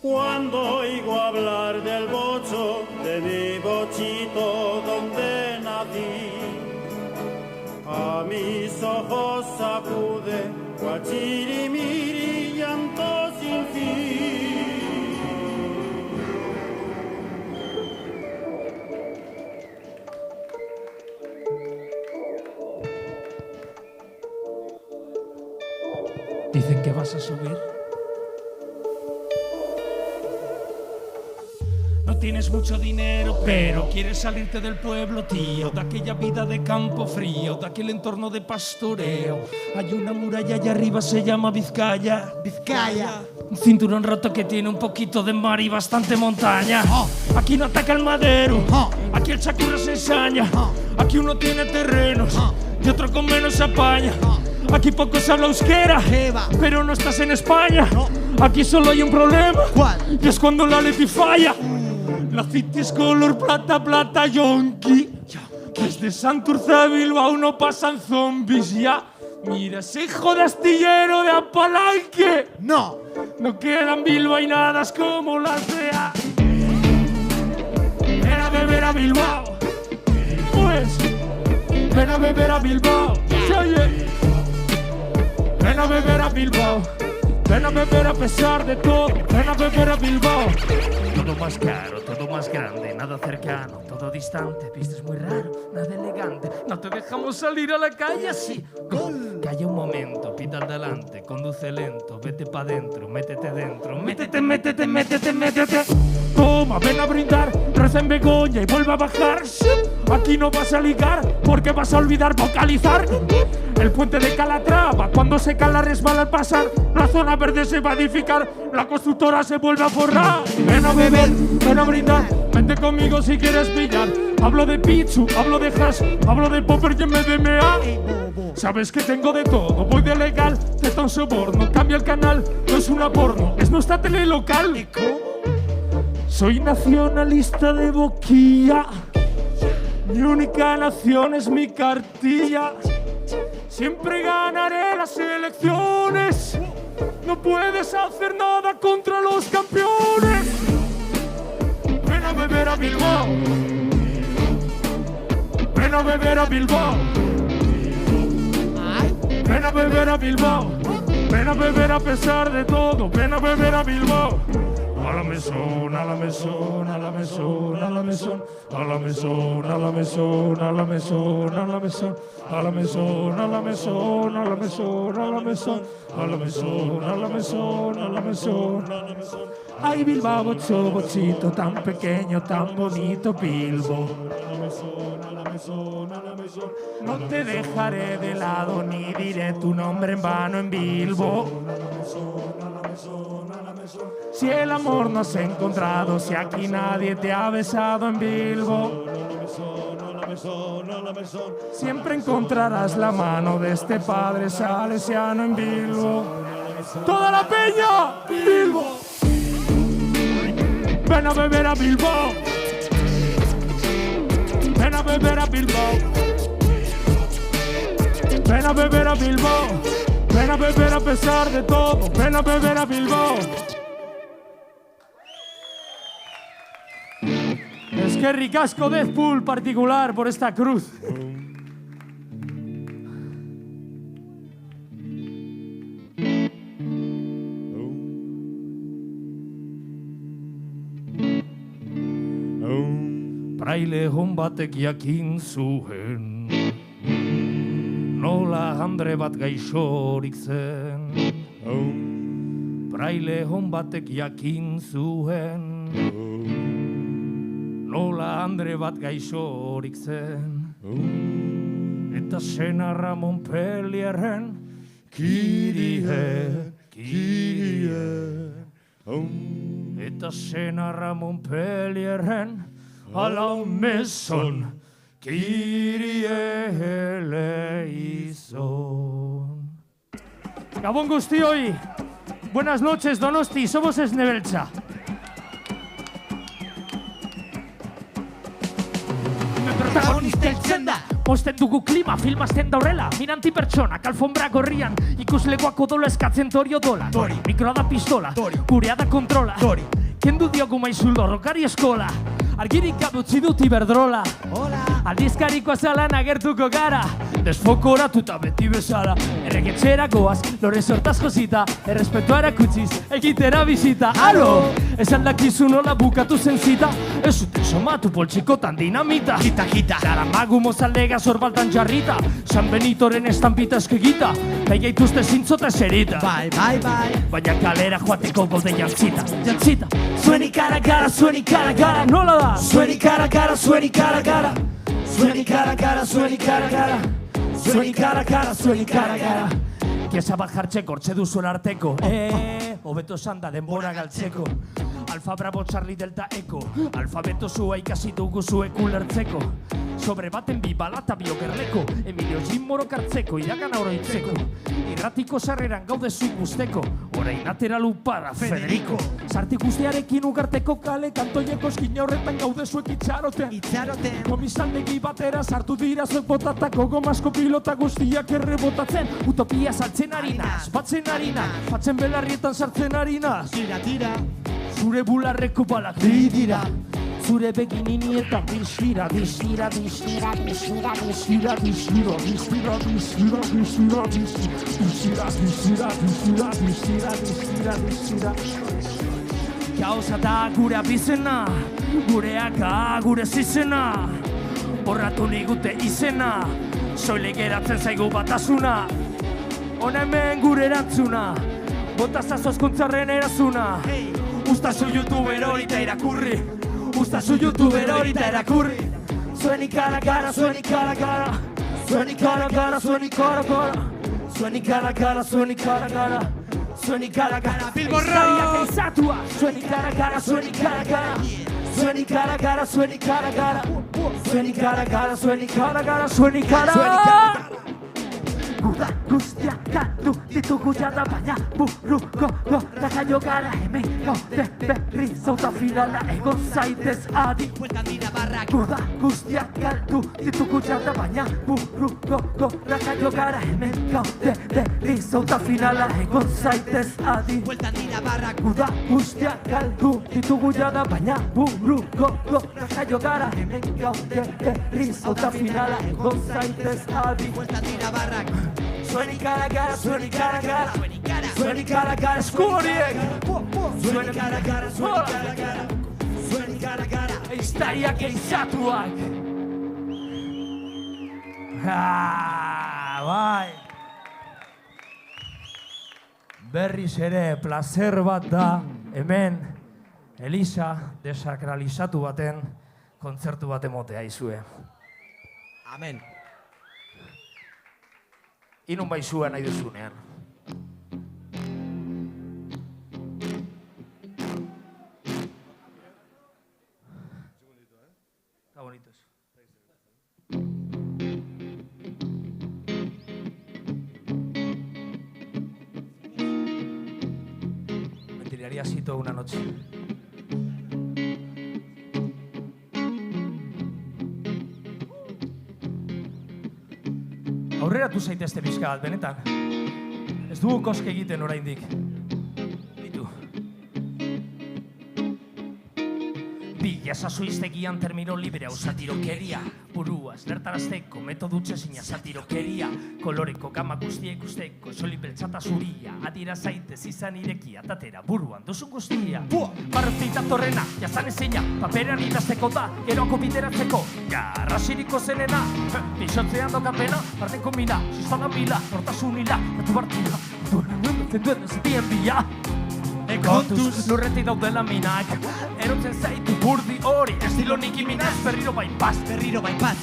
Cuando oigo hablar del bocho, de mi bochito donde nací, a mis ojos sacude guachirimiri, llanto sin fin. Dicen que vas a subir. No tienes mucho dinero, pero quieres salirte del pueblo, tío. De aquella vida de campo frío, de aquel entorno de pastoreo. Hay una muralla allá arriba, se llama Vizcaya. Vizcaya. Un cinturón roto que tiene un poquito de mar y bastante montaña. Aquí no ataca el madero, aquí el chacurro se ensaña. Aquí uno tiene terrenos y otro con menos se apaña. Aquí poco se habla euskera, pero no estás en España. Aquí solo hay un problema, y es cuando la Leti falla. La city es color plata, plata yonki. Desde Santurce a Bilbao no pasan zombies ya. Mira ese hijo de astillero de Apalanque. No quedan bilbainadas como las de A. Ven a beber a Bilbao. Pues, ven a beber a Bilbao. ¿Se oye? Ven a beber a Bilbao. Ven a beber a pesar de todo. Ven a beber a Bilbao. Todo más caro, todo más grande, nada cercano, todo distante. Vistes muy raro, nada elegante. No te dejamos salir a la calle así. Gol. Calla un momento, pita al delante, conduce lento, vete pa' dentro, métete dentro. Métete, métete, métete, métete. Toma, ven a brindar, reza en Begoña y vuelve a bajar. Aquí no vas a ligar, porque vas a olvidar vocalizar. El puente de Calatrava, cuando se cala resbala al pasar. La zona verde se va a edificar, la constructora se vuelve a forrar. Ven a beber, ven a brindar, vente conmigo si quieres pillar. Hablo de pizzu, hablo de hash, hablo de popper y MDMA. Sabes que tengo de todo, voy de legal, te da un soborno. Cambia el canal, no es una porno, es nuestra tele local. Soy nacionalista de boquilla, mi única nación es mi cartilla. Siempre ganaré las elecciones, no puedes hacer nada contra los campeones. Ven a beber a Bilbao, ven a beber a Bilbao, ven a beber a Bilbao, ven ven a beber a pesar de todo, ven a beber a Bilbao. A la mesón, a la mesón, a la mesón, a la mesón, a la mesón, a la mesón, a la mesón, a la mesón, a la mesón, a la mesón, a la mesón, a la mesón, a la mesón, a la mesón, a la mesón, a la mesón. Ay, Bilbao, bocho, bochito, tan pequeño, tan bonito, Bilbo. A la mesón, a la mesón, a la mesón. No te dejaré de lado ni diré tu nombre en vano en Bilbo. Si el amor no has encontrado, si aquí nadie te ha besado en Bilbo, siempre encontrarás la mano de este padre salesiano en Bilbo. ¡Toda la peña! ¡Bilbo! Ven a beber a Bilbao. Ven a beber a Bilbao. Ven a beber a Bilbao. Ven a beber a pesar de todo. Ven a beber a Bilbao. Es que ricasco Deathpool particular por esta cruz. Praile hon batek jakin zuen, nola andre bat gaixorik zen. Praile hon batek jakin zuen, nola andre bat gaixorik zen. Eta senarra Montpellierren kirie, eta senarra Montpellierren a la mesón, Kyrie eleison. Gabon guztioi, buenas noches Donosti, somos Esnebeltza. Protagonista heltzen da. Posten dugu klima, filmazten da horrela. Minanti pertsonak, alfombra gorrian. Ikuslegoak odola eskatzen Torio dola. Tori. Mikroa da pistola. Tori. Gurea da kontrola. Tori. Kendu diogu maizuldo rokari eskola. Argirik adutzi dut Iberdrola. Hola. Aldizkariko azalan agertuko gara. Desfokoratuta beti bezala. Erregetxera goaz, lore sortaz josita. Errespetua erakutsiz, egitera bizita. Alo! Ez aldakizu nola bukatu zen zita. Ez zuten somatu poltsikotan dinamita. Gita, gita. Daramagu mozaldega zorbaltan jarrita. San Benitoren estampita eskegita. Peigaituzte zintzota eserita. Bai, bai, bai. Baina kalera joateko gaude jantzita. Jantzita. Zueni kara gara, zueni kara gara. Nola da? Zueni kara gara, zueni kara gara. Zueni kara gara, zueni kara gara. Zueni kara gara, zueni kara gara. Kiesa bat jartzeko hortxe duzuen arteko. Hobeto esan da denbora galtzeko. Alfa Bravo Charlie Delta Eko. Alfabeto zua ikasi dugu zuek ulertzeko. Sobre baten bi balata biogerleko. Emilio Jim Morok hartzeko, iragana oroitzeko. Irratiko sarreran gaude zu guzteko. Orain atera lupada Federico. Sarti guztiarekin ugarteko kale. Kantoieko eskina horretan gaude zuek itxaroten. Itxaroten. Komisaldegi batera sartu dira zuek botatako. Gomasko pilota guztiak errebotatzen. Utopia saltzen ari naz, batzen ari naz. Batzen belarrietan sartzen ari naz. Tira, tira. Zure bularreko balak dira. Zure beginietan distira, distira, distira, distira, distira, distira, distira, distira, distira, distira, distira, distira, distira, distira, distira. Gauza da gure abizena, gureaka gure zizena. Borratu ligute izena, soile geratzen zaigu batasuna. Hona hemen gure erantzuna, botazazo hezkuntzaren erazuna. Ustazu youtuber hori ta irakurri. Ustazu youtuber hori ta irakurri. Zueni kara gara, zueni kara gara. Zueni kara gara, zueni kara gara. Zueni kara gara, zueni kara gara. Zueni kara gara, Bilborroak eizatua. Zueni kara gara, zueni kara gara. Zueni kara gara, zueni kara gara. Zueni kara gara, zueni kara gara. Zueni kara gara. Guda guztiak galdu ditugu jada, baina buruko gorraka jo gara. Hemen gaude berri zauta finala, egon zaitez adi. Guda guztiak galdu ditugu jada, baina buruko gorraka jo gara. Hemen gaude berri zauta finala, egon zaitez adi. Guda guztiak galdu ditugu jada, baina buruko gorraka jo gara. Hemen gaude berri zauta finala, egon zaitez adi. Zueni kara gara, zueni kara gara. Zueni cara esku horiek. Zueni cara, zueni cara. Eiztariak eizatuak. Bai. Berriz ere placer bat da hemen Eliza desakralizatu baten kontzertu bat emotea izue. Amen. Inun baizua nahi duzunean. Está bonito eso. Me tiraría así toda una noche. Aurreratu zaitezte pixka bat, benetan. Ez dugu koske egiten oraindik. Bitu. Bilasazu iztegian termino libre hau satirokeria. Buruaz, lertarazteko, metodutxe zina satirokeria. Koloreko gama guztiek usteko, soli beltzata zuria. Adira zaitez izan irekia, tatera buruan duzun guztia. Barrozita torrena, jazan ezina, paperean idazteko da, geroko bideratzeko. Garrasiriko zenena, pisotzean dokapena, parten kombina, sustadan bila, nortasunila, batu bartila, zenduen zetien bila. Kontuz, lurretik daudela minak, erotzen zaitu burdi hori, estilo Nicki Minaj, berriro bainpaz,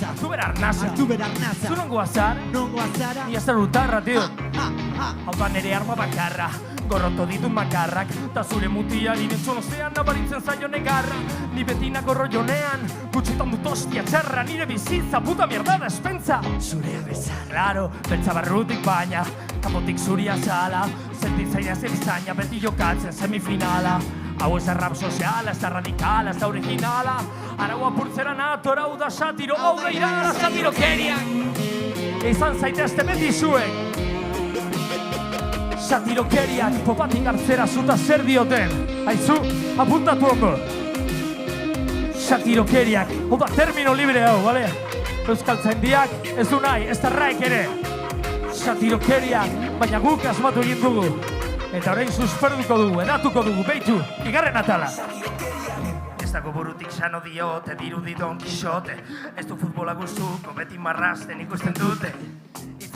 hartu ber arnaza, zu nongo azara, ni azar utarra, tio. Hau da nere arma bakarra, gorroto ditut makarrak, ta zure mutiari nintzun ozean nabaritzen zaio negarra, ni betinako rollonean, gutxitan dut ostia txarra, nire bizitza, puta mierda da espentza. Zure bezala. Claro, beltza barrutik baina, kapotik zuria zala, sentitzaia zerzaina, beti jokatzen semifinala. Hau ez da rap soziala, ez da radikala, ez da originala, arau apurtzera nator, hau da satiro, hau da irara satirokeriak. Izan zaitezte beti zuek. Satirokeriak, popatik hartzera zuta zer dioten. Aizu, apuntatu ondo. Satirokeriak, hau da termino libre hau, bale? Euskaltzaindiak ez du nahi, ez da raik ere. Satirokeriak, baina guk asmatu egin dugu. Eta orain susperduko dugu, edatuko dugu, beitu, igarren atala. Ez dago burutik sano diote, dirudi Don Quixote. Ez du futbola gustuko, beti marrasten ikusten dute.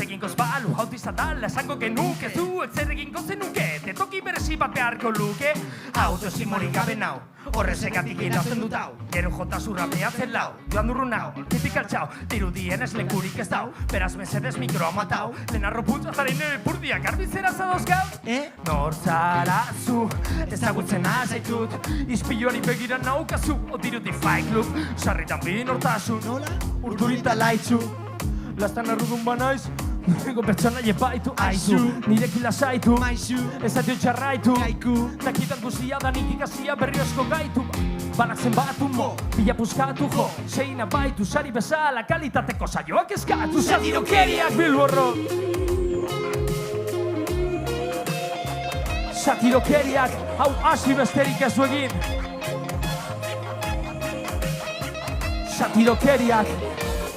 Egingo zbalu, hautiz atala, esango genuke, zuek zer egingo zenuke, tetoki berezi bat beharko luke. Autoesimorik gabe nau, horrezegatik irauzen dut hau, gero jota zurra behatzen lau, joan durru nau, tipikal txau, dirudien ez lekurik ez dau, beraz mesedez mikroa matau, lenarro putzazaren epurdiak arbitzera zadoz gau. Nor zara zu, ezagutzen azaitut, izpiloari begira naukazu, o dirudi Fight Club, sarritan bin hortasun, urdurinta laitzu. Lastan errudun banaiz, ego pertsona jepaitu, aizu, nireki lasaitu, ez adio txarraitu, dakitan guzia da nik ikazia berri asko gaitu, banak zenbatu mo, bila puskatu jo, zeina baitu, sari bezala, kalitateko saioak eskatu, satirokeriak bilborro. Satirokeriak, hau hasi besterik ez du egin. Satirokeriak,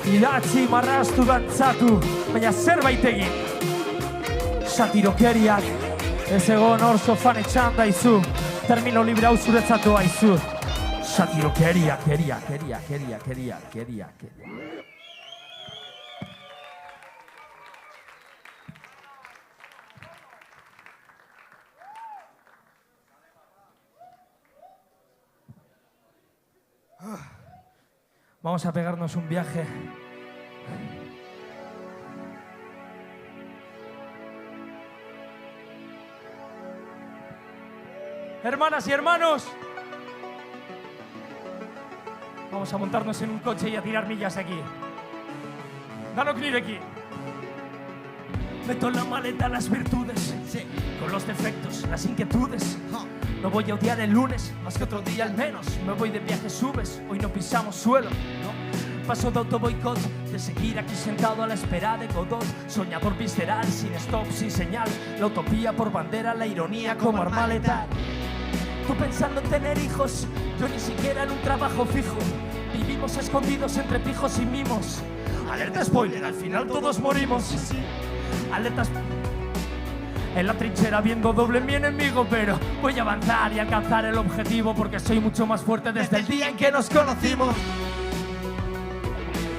idatzi, marraztu, dantzatu, baina zerbait egin. Satirokeriak, ez egon hor sofan etxan daizu, termino libre hau zuretzatu haizu. Satirokeriak, keria. Vamos a pegarnos un viaje. Hermanas y hermanos, vamos a montarnos en un coche y a tirar millas aquí. Danok nireki. Meto en la maleta las virtudes, con los defectos, las inquietudes. No voy a odiar el lunes, más que otro día al menos. Me voy de viaje, subes, hoy no pisamos suelo, ¿no? Paso de autoboicot, de seguir aquí sentado a la espera de Godot. Soñador visceral, sin stop, sin señal. La utopía por bandera, la ironía como arma letal. Tú pensando en tener hijos, yo ni siquiera en un trabajo fijo. Vivimos escondidos entre pijos y mimos. Alerta spoiler, al final todos morimos. Alerta En la trinchera viendo doble mi enemigo, pero voy a avanzar y alcanzar el objetivo, porque soy mucho más fuerte desde el día en que nos conocimos.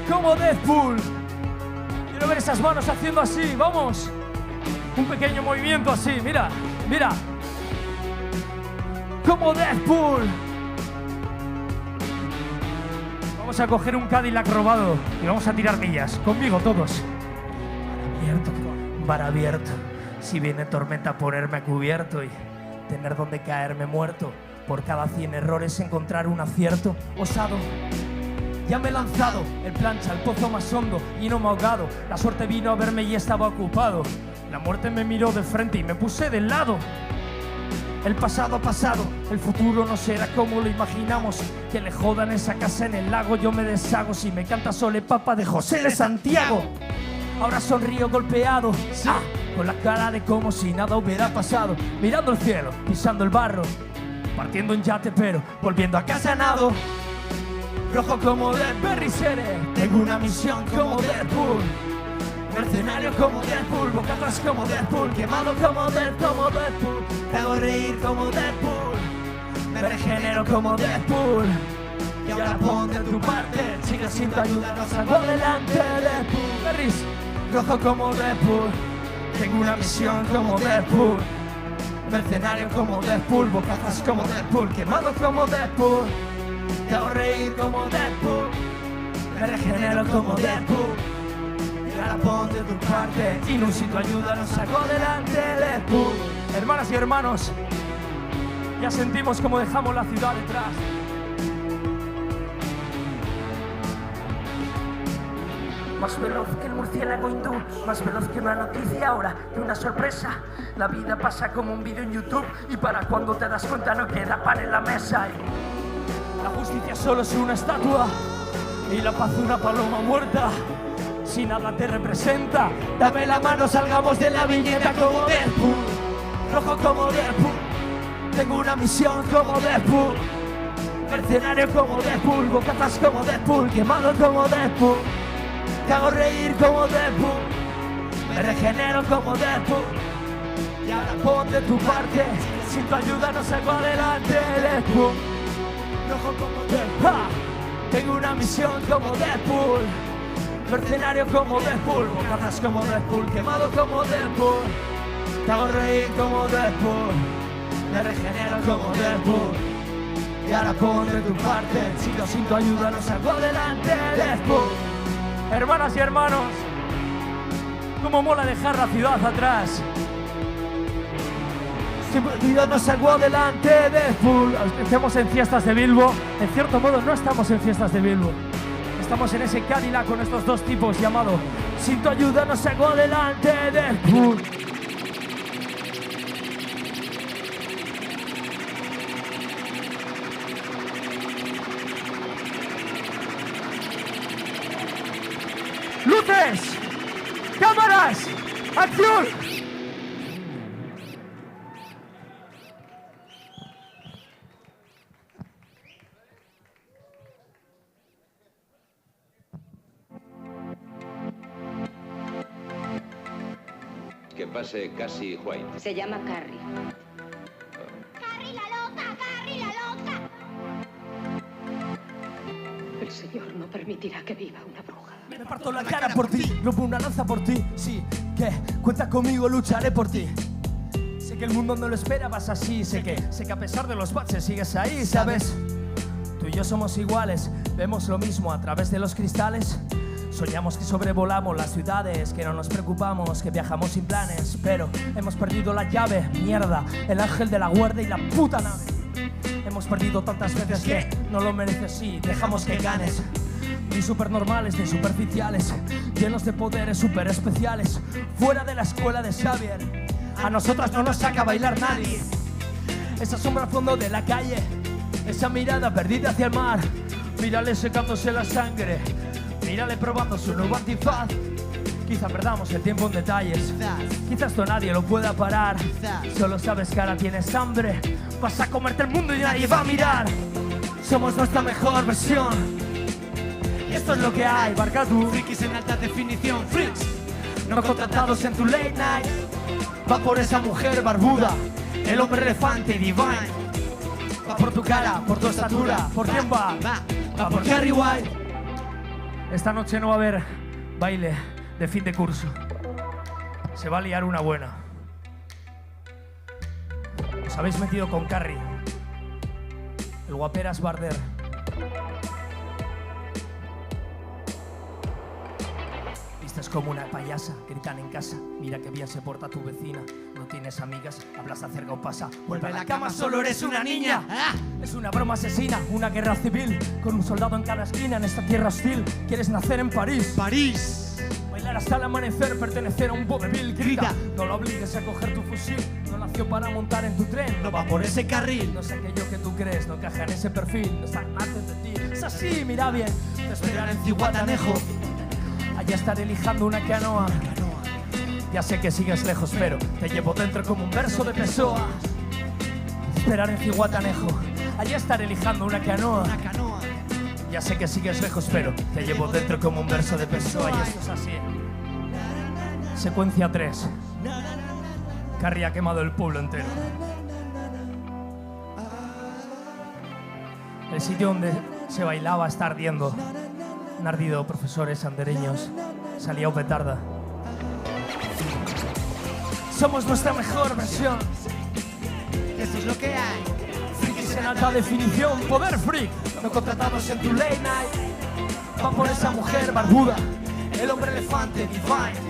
Como Deadpool. Quiero ver esas manos haciendo así, vamos. Un pequeño movimiento así, mira, mira. Como Deadpool. Vamos a coger un Cadillac robado y vamos a tirar millas. Conmigo todos. Bar abierto. Si viene tormenta, ponerme a cubierto y tener donde caerme muerto. Por cada 100 errores encontrar un acierto. Osado. Ya me he lanzado en plancha al pozo más hondo y no me he ahogado. La suerte vino a verme y estaba ocupado. La muerte me miró de frente y me puse del lado. El pasado ha pasado, el futuro no será como lo imaginamos. Que le jodan esa casa en el lago, yo me deshago. Si me canta Sole Papa de José de Santiago. Ahora sonrío golpeado, con la cara de como si nada hubiera pasado. Mirando el cielo, pisando el barro, partiendo en yate pero volviendo a casa nado. Rojo como Deadberry Sere, tengo una misión como Deadpool. Mercenario como Deadpool, boca atrás como Deadpool, quemado como Deadpool. Te hago reír como Deadpool, me regenero como Deadpool. Y ahora ponte tu parte, sigue sin tu ayuda, no salgo adelante Deadpool. Berries, rojo como Deadpool, tengo una misión como Deadpool. Mercenario como Deadpool, boca atrás como Deadpool, quemado como Deadpool. Te hago reír como Deadpool, me regenero como Deadpool. Y ahora ponte tu parte, y no sin tu ayuda no salgo adelante Deadpool. Hermanas y hermanos, ya sentimos como dejamos la ciudad detrás. Más veloz que el murciélago hindú, más veloz que una noticia ahora, que una sorpresa. La vida pasa como un vídeo en YouTube y para cuando te das cuenta no queda pan en la mesa. La justicia solo es una estatua y la paz una paloma muerta. Si nada te representa, dame la mano, salgamos de la viñeta como Deadpool. Rojo como Deadpool, tengo una misión como Deadpool. Mercenario como Deadpool, boca atrás como Deadpool, quemado como Deadpool. Te hago reír como Deadpool, me regenero como Deadpool. Y ahora ponte tu parte, sin tu ayuda no salgo adelante Deadpool. Rojo como Deadpool, tengo una misión como Deadpool. Mercenario como Deadpool, boca atrás como Deadpool, quemado como Deadpool. Te hago reír como Deadpool, me regenero como Deadpool. Y ahora ponte tu parte, si no sin tu ayuda no salgo adelante Deadpool. Hermanas y hermanos, cómo mola dejar la ciudad atrás. Sin tu ayuda no salgo adelante Deadpool. Estamos en fiestas de Bilbo. En cierto modo no estamos en fiestas de Bilbo. Estamos en ese Cadillac con estos dos tipos llamado Sin tu ayuda no salgo adelante Deadpool. ¡Luces! ¡Cámaras! ¡Acción! Que pase Cassie White. Se llama Carrie. ¡Carrie la loca! ¡Carrie la loca! El Señor no permitirá que viva una bruja. Me parto la cara por ti, rompo una lanza por ti. Sí, que cuenta conmigo, lucharé por ti. Sé que el mundo no lo espera, vas así. Sé que a pesar de los baches sigues ahí, ¿sabes? Tú y yo somos iguales, vemos lo mismo a través de los cristales. Soñamos que sobrevolamos las ciudades, que no nos preocupamos, que viajamos sin planes. Pero hemos perdido la llave, mierda, el ángel de la guarda y la puta nave. Hemos perdido tantas veces que no lo mereces, sí, dejamos que ganes. Ni supernormales ni superficiales, llenos de poderes super especiales. Fuera de la escuela de Xavier, a nosotras no nos saca a bailar nadie. Esa sombra al fondo de la calle, esa mirada perdida hacia el mar. Mírale secándose la sangre, mírale probando su nuevo antifaz. Quizá perdamos el tiempo en detalles, quizás esto nadie lo pueda parar. Solo sabes que ahora tienes hambre, vas a comerte el mundo y nadie va a mirar. Somos nuestra mejor versión, y esto es lo que hay, Barcatu. Frikis en alta definición, freaks no contratados en tu late night. va por esa mujer barbuda, el hombre elefante divine. Va por tu cara, por tu estatura, ¿por quién va? Va por Carrie White. Esta noche no va a haber baile de fin de curso. Se va a liar una buena. Os habéis metido con Carrie, el guaperas Barder. Vistes como una payasa, gritan en casa. Mira que bien se porta tu vecina. No tienes amigas, hablas acerca o pasa. Vuelve a la cama, solo eres una niña. Es una broma asesina, una guerra civil, con un soldado en cada esquina en esta tierra hostil. Quieres nacer en París. París. Bailar hasta el amanecer, pertenecer a un vodevil. Grita, no lo obligues a coger tu fusil. No nació para montar en tu tren, no va por ese carril. No es aquello que tú crees, no encaja en ese perfil. No está antes de ti, es así, mira bien. Te esperan en Cihuatanejo. Allá estaré lijando una canoa. Ya sé que sigues lejos, pero te llevo dentro como un verso de Pessoa. Esperar en Cihuatanejo. Allá estaré lijando una canoa. Ya sé que sigues lejos, pero te llevo dentro como un verso de Pessoa. Y esto es así. Secuencia 3. Carrie ha quemado el pueblo entero. El sitio donde se bailaba está ardiendo. Han ardido profesores andereños. Salía o petarda. Somos nuestra mejor versión. Eso es lo que hay. Frikis en alta definición, poder freak. No contratados en tu late night. Va por esa mujer barbuda, el hombre elefante divine.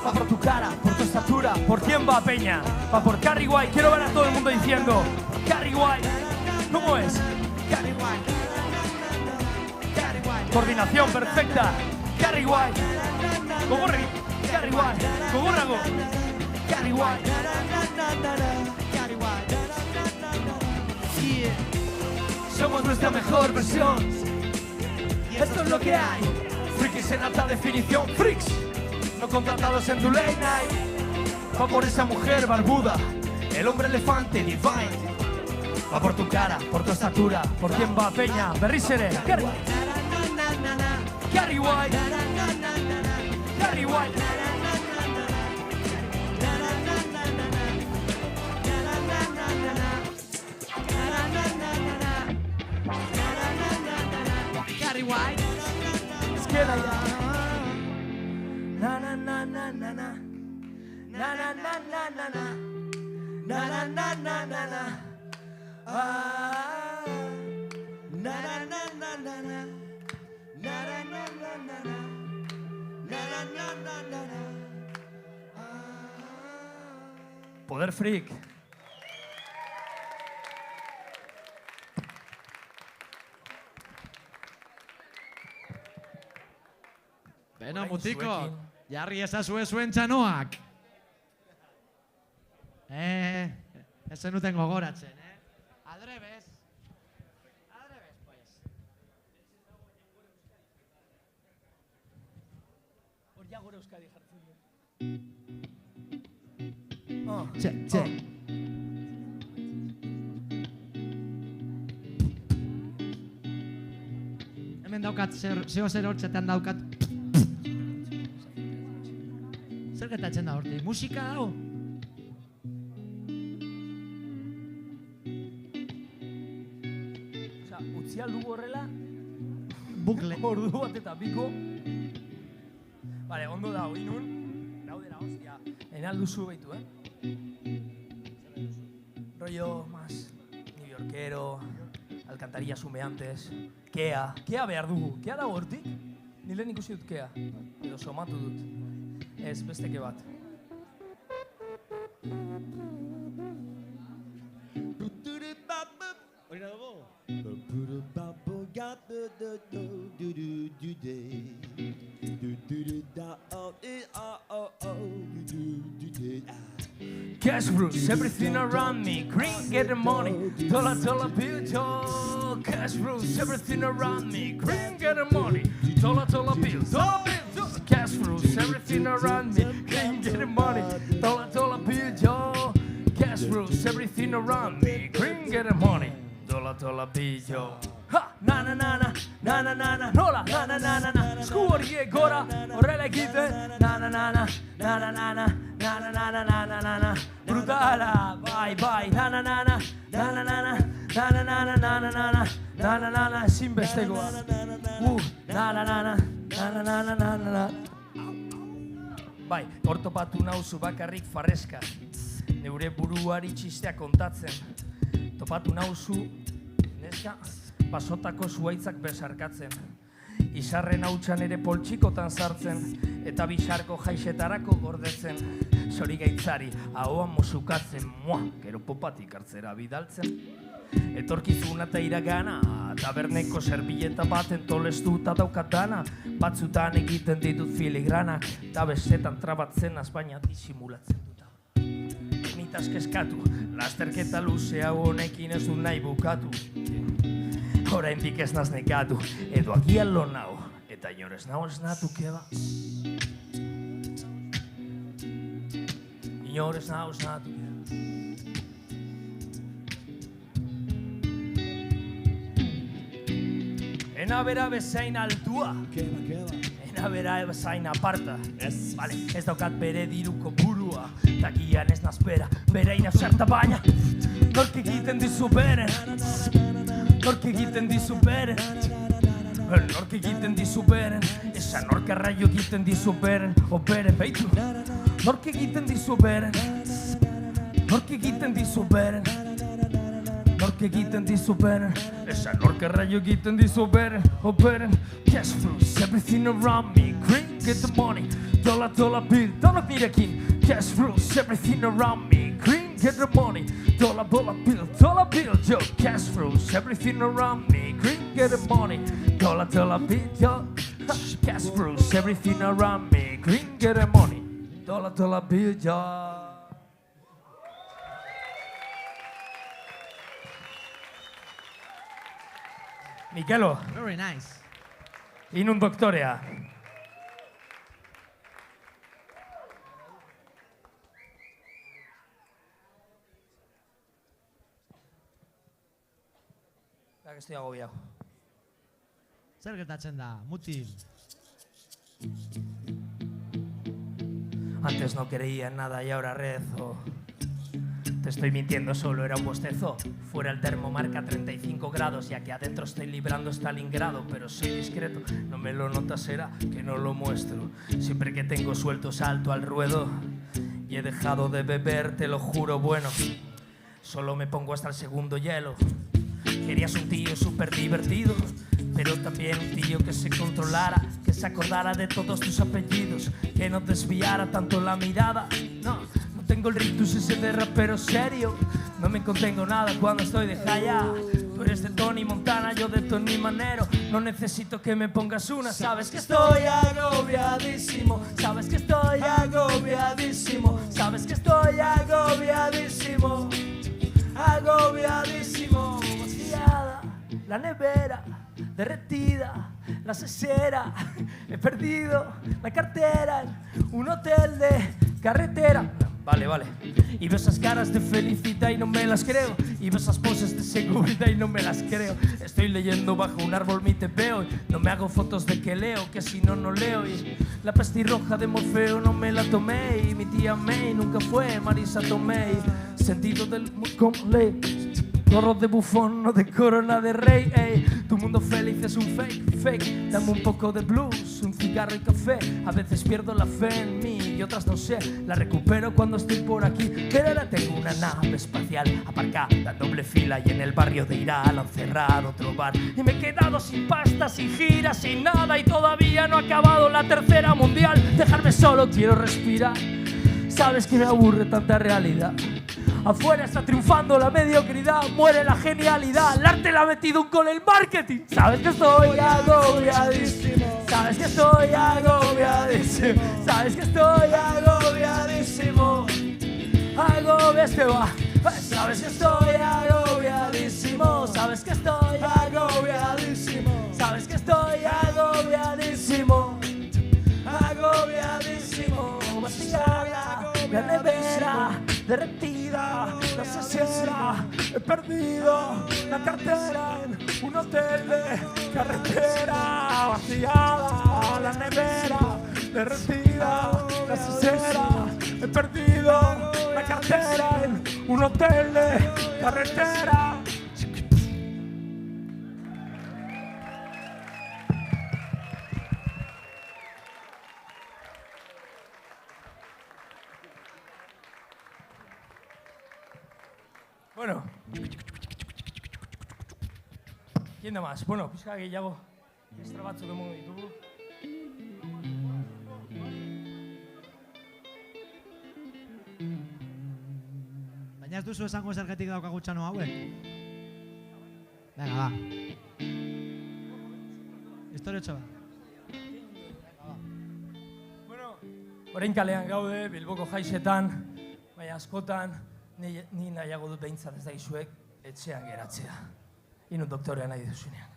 Va por tu cara, por tu estatura. ¿Por quién va, peña? Va por Carrie White. Quiero ver a todo el mundo diciendo Carrie White. ¿Cómo es? Carrie White. Carrie White. Coordinación perfecta. Carrie White. Cogorri. Carrie White. Cogorrago. Carrie White. Carrie White. Yeah. Somos nuestra mejor versión. Esto es lo que hay. Frikis en alta definición. Freaks. No contratados en tu late night. Va por esa mujer barbuda, el hombre elefante divine. Va por tu cara, por tu estatura. ¿Por quién va, peña? Berrísere. Carrie White. Carrie White. Carrie White. Carrie White. Es que la na na na na na na na na na na na na na na na na na ah na na na na na na na na na na na na. Poder freak. Beno, mutiko, jarri ezazue zuen txanoak. Ez zenuten gogoratzen, Adrebez. Adrebez, pues. Hor ja gure Euskadi jartzen du. Txe. Hemen daukat, zeo zer hortzetan daukat. Zer getatzen da hortik? Musika dago? Osea, utzi aldugu horrela. Bukle. Ordu bat eta biko. Vale, ondo dago, inun. Daudera, hostia. Enalduzu behitu, Rollo más newyorkero, alcantarillas humeantes. Kea behar dugu. Kea dago hortik? Ni lehen ikusi dut Kea. Edo somatu dut. Ez, besteke bat. Hori da dugu? Cash rules everything around me. Green, get the money. Dollar bill, yo. Cash rules everything around me. Green, get the money. Dollar bill, Cash rules everything around me. Green, get the money. Dollar bill, yo. Cash rules everything around me. Green, get the money. Dollar bill, yo. Ha! Na na na na na na na na nola na na na na na. Esku horiek gora horrela egiten. Na na na na na na na na. na na na na na na na na, brutala, bai, bai, na na na na na na na na na na na na na na na na na na, ezinbestekoa, na na na na na na na na na. Bai, hor topatu nauzu bakarrik farreska, neure buruari txistea kontatzen. Topatu nauzu, neska, basotako zuaitzak besarkatzen. Izarren hautsan ere poltsikotan sartzen, eta bisarko jaixetarako gordetzen. Zori gaitzari, ahoan musukatzen, gero popatik hartzera bidaltzen. Etorkizuna eta iragana, taberneko serbileta baten tolestuta daukat dana. Batzutan egiten ditut filigranak, eta bestetan trabatzen Baina disimulatzen dut. Nitaz kezkatu, lasterketa luze hau honekin ez dut nahi bukatu. Oraindik ez naz nekatu, edo agian lo nau, eta inor ez nau esnatu, keba. Inor ez nau esnatu, keba. Ena bera bezain altua, ena bera bezain aparta. Vale, ez daukat bere diruko burua, takian ez nazpera, bere inazerta baina. Nork egiten dizu beren, nork egiten dizu beren, nork egiten dizu beren, esan nork arraio egiten dizu beren, o beren, beitu. Nork egiten dizu beren, nork egiten dizu beren, nork egiten dizu beren, esan nork arraio egiten dizu beren, o beren. Cash flows, everything around me, green, get the money, dollar bill, donok nirekin. Cash flows, everything around me, green, get the money, dollar bill, yo. Cash flows, everything around me, green, get the money, dollar bill, yo. Cash flows, everything around me, green, get the money, dollar bill, yo. Mikelo. Very nice. Inun doktorea. Que estoy agobiado. Zer gertatzen da, mutil? Antes no creía en nada y ahora rezo. Te estoy mintiendo, solo era un bostezo. Fuera el termo marca 35 grados, ya que adentro estoy librando Stalingrado. Pero soy discreto, no me lo notas, será que no lo muestro. Siempre que tengo suelto salto al ruedo. Y he dejado de beber, te lo juro, bueno. Solo me pongo hasta el segundo hielo. Querías un tío súper divertido, pero también un tío que se controlara, que se acordara de todos tus apellidos, que no desviara tanto la mirada. No tengo el rictus ese de rapero serio, no me contengo nada cuando estoy de jaya. Tú eres de Tony Montana, yo de Tony Manero. No necesito que me pongas una, sabes que estoy agobiadísimo, sabes que estoy agobiadísimo, sabes que estoy agobiadísimo, agobiadísimo. Vaciada la nevera, derretida la cesera, he perdido la cartera en un hotel de carretera. Vale. Y veo esas caras de felicidad y no me las creo. Y veo esas poses de seguridad y no me las creo. Estoy leyendo bajo un árbol mi tepeo y no me hago fotos de que leo, que si no, no leo. Y la pestirroja de Morfeo no me la tomé. Y mi tía May nunca fue Marisa Tomei. Sentido del como ley. Gorro de bufón, no de corona de rey, ey. Tu mundo feliz es un fake. Dame un poco de blues, un cigarro y café. A veces pierdo la fe en mí y otras no sé. La recupero cuando estoy por aquí. Pero ahora tengo una nave espacial aparcada en doble fila y en el barrio de Irán han cerrado otro bar. Y me he quedado sin pasta, sin gira, sin nada. Y todavía no ha acabado la tercera mundial. Dejarme solo, quiero respirar. Sabes que me aburre tanta realidad. Afuera está triunfando la mediocridad, muere la genialidad, el arte le ha metido un con el marketing. Sabes que estoy agobiadísimo, sabes que estoy agobiadísimo, sabes que estoy agobiadísimo, agobiaste va. Sabes que estoy agobiadísimo, sabes que estoy agobiadísimo, sabes que estoy agobiadísimo, agobiadísimo. Vaciada la nevera, derretida la cesera, he perdido la cartera en un hotel de carretera. Vaciada la nevera, derretida la cesera, He perdido la cartera en un hotel de carretera. Bueno, ¿quién da más? Bueno, pixka gehiago extra batzuk emongo ditugu. Baina ez duzu esango zergatik daukagu txano hauek? Venga, va. Historiotxo bat. Bueno, orain kalean gaude, Bilboko jaisetan, baina askotan, ni nahiago dut behintzat ez daizuek etxean geratzea. Inun doktorea nahi duzunean.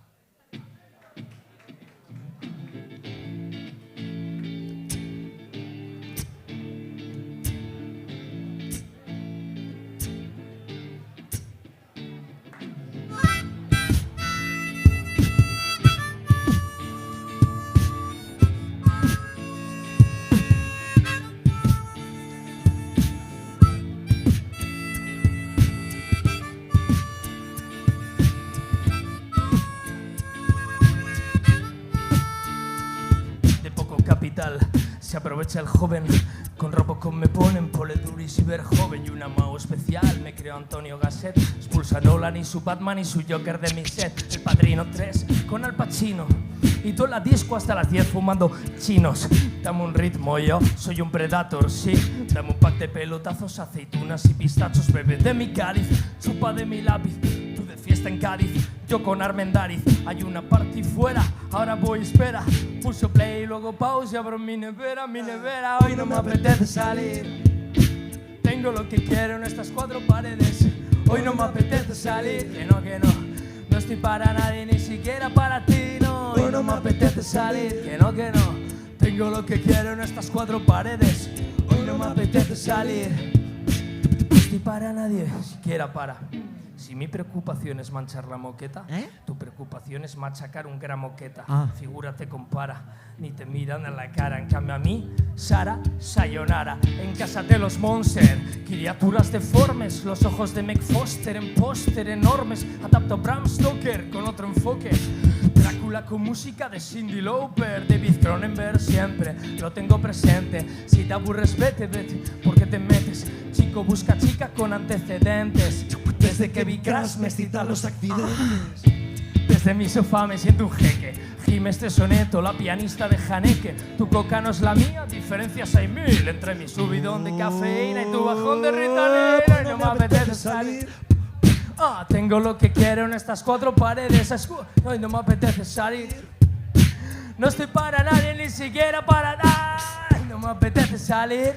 Se aprovecha el joven, con Robocop me ponen Poleduri Cyberjoven y una Mau especial. Me creo Antonio Gasset, expulsa Nolan y su Batman y su Joker de mi set. El Padrino 3 con Al Pacino y toda la disco hasta las 10 fumando chinos. Dame un ritmo, yo soy un predator, sí. Dame un pack de pelotazos, aceitunas y pistachos. Bebe de mi cáliz, chupa de mi lápiz. Tú de fiesta en Cádiz, yo con Armendáriz. Hay una party fuera, ahora voy, espera. Pulso play y luego pause y abro mi nevera. Hoy no me apetece salir. Tengo lo que quiero en estas 4 paredes. Hoy no me apetece salir. Que no, no estoy para nadie, ni siquiera para ti, no. Hoy no me apetece salir. Que no, tengo lo que quiero en estas 4 paredes. Hoy no me apetece salir. No estoy para nadie, ni siquiera para. Si mi preocupación es manchar la moqueta, tu preocupación es machacar un gran moqueta. Figúrate, compara, ni te miran a la cara. En cambio a mí, Sara, sayonara. En casa de los Monster, criaturas deformes. Los ojos de Meg Foster en póster enormes. Adapto Bram Stoker con otro enfoque. Drácula con música de Cyndi Lauper. David Cronenberg siempre lo tengo presente. Si te aburres, vete, ¿por qué te metes? Chico busca chica con antecedentes. Desde que vi Crash me excitan los accidentes. Desde mi sofá me siento un jeque. Gime este soneto, la pianista de Haneke. Tu coca no es la mía, diferencias hay mil. Entre mi subidón de cafeína y tu bajón de Ritalina. Y no me apetece salir. Tengo lo que quiero en estas 4 paredes. Hoy no me apetece salir. No estoy para nadie, ni siquiera para nadie. No me apetece salir.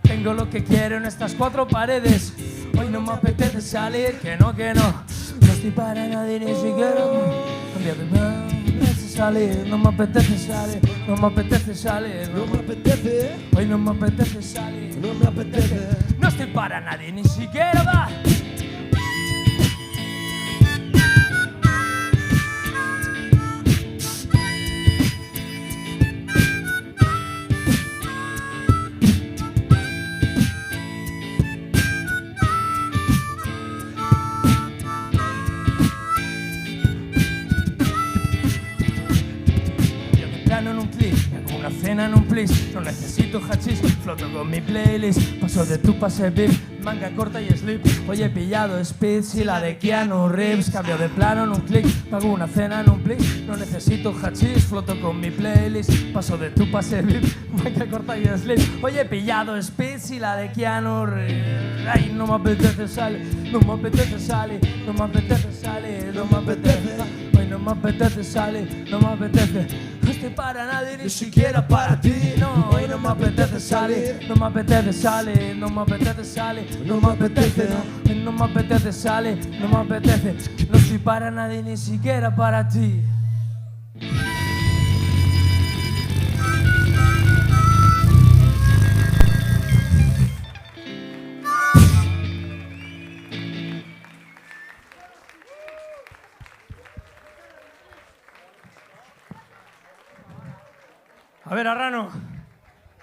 Tengo lo que quiero en estas 4 paredes. Hoy no me apetece salir. Que no. No estoy para nadie, ni siquiera. No me apetece salir. No me apetece salir. No me apetece salir. No me apetece. Hoy no me apetece salir. No me apetece. No estoy para nadie, ni siquiera va. Cena en un plis, no necesito hachís, floto con mi playlist, paso de tu pase beat, manga corta y slip, hoy he pillado speed, si la de Keanu Reeves, cambio de plano en un click, pago una cena en un plis, no necesito hachís, floto con mi playlist, paso de tu pase beat, manga corta y slip, hoy he pillado speed, si la de Keanu Reeves, ay, no me apetece salir, no me apetece salir, no me apetece salir, no me apetece, hoy no me apetece salir, no me apetece. No estoy para nadie, ni siquiera para ti, no. Hoy no me apetece salir, no me apetece salir, no me apetece salir, no me apetece, no me apetece salir, no me apetece. No estoy para nadie, ni siquiera para ti. A ver, Arrano,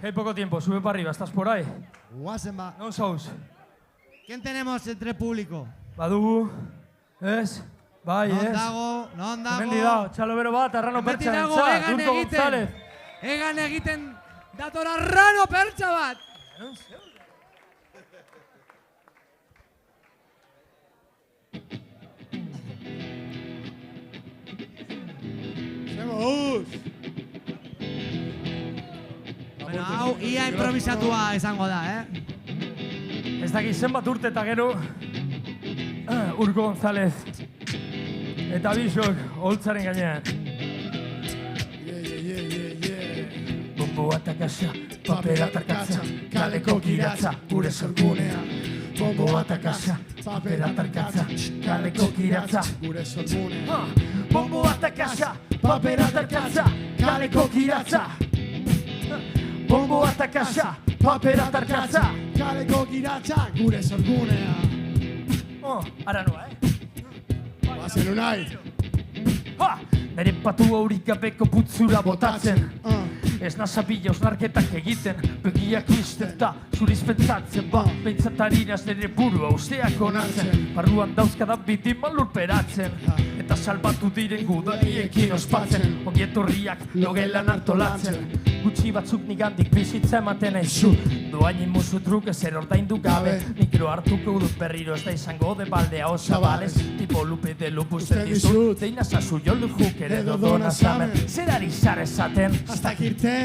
Que hay poco tiempo, sube para arriba, ¿estás por ahí? Guazen ba. Non sauz. ¿Quién tenemos entre público? Badugu, ez? Bai, ez? Non dago. Hemendi da, txalo bero bat, Arrano Hemendi Pertsa dago, dentza, egan Urko egiten. González. Egan egiten dator Arrano Pertsa bat. Bueno, hau, ia improvisatua izango da, Ez dakit zenbat urte eta gero Urko González eta Bisok holtzaren gainean. Bomboa eta kasa, papera eta katza, kaleko kiratza, gure sorgunea. Bomboa eta kasa, papera eta katza, kaleko kiratza, gure sorgunea. Bomboa eta kasa, papera eta katza, kaleko kiratza. Bomboa eta kasa, papera eta katza, kaleko kiratza, gure sorgunea. Ara noa, Bazen unai. Nere patu haurik gabeko putzura botatzen. Ez nazapila osnarketak egiten, begiak isten eta zuriz pentsatzen, Bentsatarinas nire burua usteak onartzen, barruan dauzkadan bitima lurperatzen, eta salbatu diren gudariekin ospatzen, ongietorriak logelan hartolatzen, gutxi batzuk nigandik bizitza ematen aizu, doainin musu truke zer ordaindu gabe, mikro hartuko dut berriro ez da izango de baldea osabales, tipo lupe de lupus dizut, deina zazu joldu juk ere dodona zamen, zer ari zar esaten, hasta kirtena.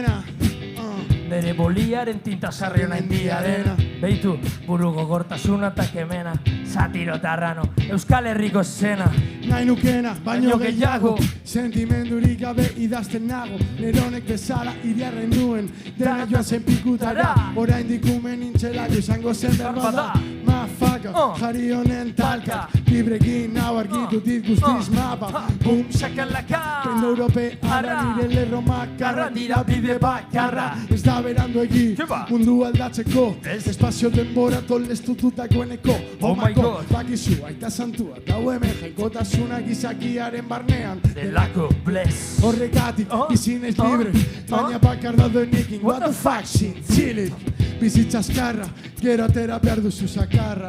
Nere boliaren tinta sarri hona indiarena. Beitu, buru gogortasuna eta kemena, satiro eta Arrano, Euskal Herriko zena. Nahi nukena, baino gehiago, sentimendurik gabe idazten nago, neronek bezala iriarren duen, dena joan zen pikutara, orain dikumen intxelako izango zen berbada. Mafaka, jari honen talka, librekin hau argitu dit guztiz mapa. Bum, shakalaka, pendo europeara nire lerro makarra, dira bide bakarra, ez da berandu egi, mundu aldatzeko, espazio denbora tolestututakoeneko. Oh my god, bakizu, aita santua, dau hemen jaikotasunak izakiaren barnean. Delako, bless. Horregatik, izinez libre, baina bakar daudenekin, what the fuck, zintzilik. Bizitza askarra, gero atera behar duzu sakarra,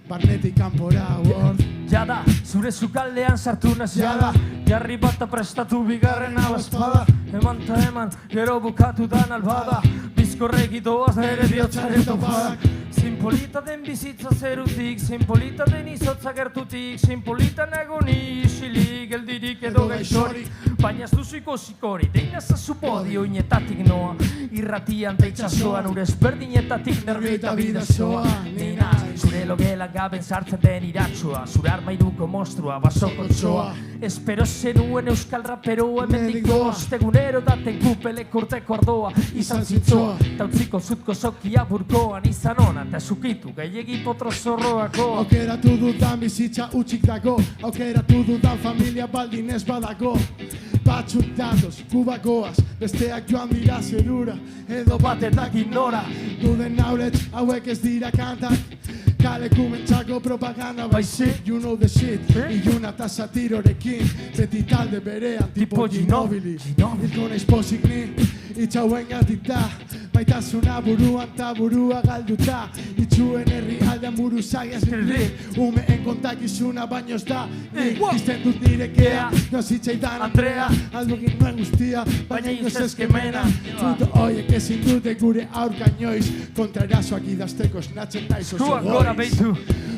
barnetik kanpora, word. Jada, zure zukaldean sartu naz jada, jarri bata prestatu bigarren hau espada, eman ta eman, gero bukatu dan albada, bizkorreki doaz nere bihotzaren topadak. Zin polita den bizitza zerutik, zin polita den izotza gertutik, zin polita nago ni isilik, geldirik edo gaixorik, baina ez duzu ikusikorik, deina zazu podio inetatik noa, irratian ta itxasoan, ure ezberdinetatik nervioita bidazoa. Nina, zure logela gaben sartzen den iratxoa, zure armairuko monstrua, basoko txoa. Espero zenuen euskal raperoa, hemendik doaz, tegunero daten kupelek urteko ardoa, izan zintzoa, ta utziko zutko zokia burkoan, izan ona, eta zukitu, gehiegi potro zorroako. Aukeratu dudan bizitza utxik dago, aukeratu dudan familia baldin ez badago. Batzuk datoz, kubakoaz, besteak joan dira zerura, edo batetak ignora. Duden naurets, hauek ez dira kantak, kaleku mentzako propaganda baizik. You know the shit, iluna eta satirorekin, beti talde berean, tipo Ginobili. Ilko naiz pozik ni, itxauen gatik da, maitasuna buruan ta burua galduta, itxuen herri aldean buru zagiaz nirrik, umeen kontakizuna baino ez da, izten dut nirekea, nozitzaidan Andrea, aldugin nuen guztia, baina inoz ezkemena, fruto hoiek ezin dute gure aurka inoiz, kontraerasoak idazteko esnatzen naiz oso goiz. Beitu,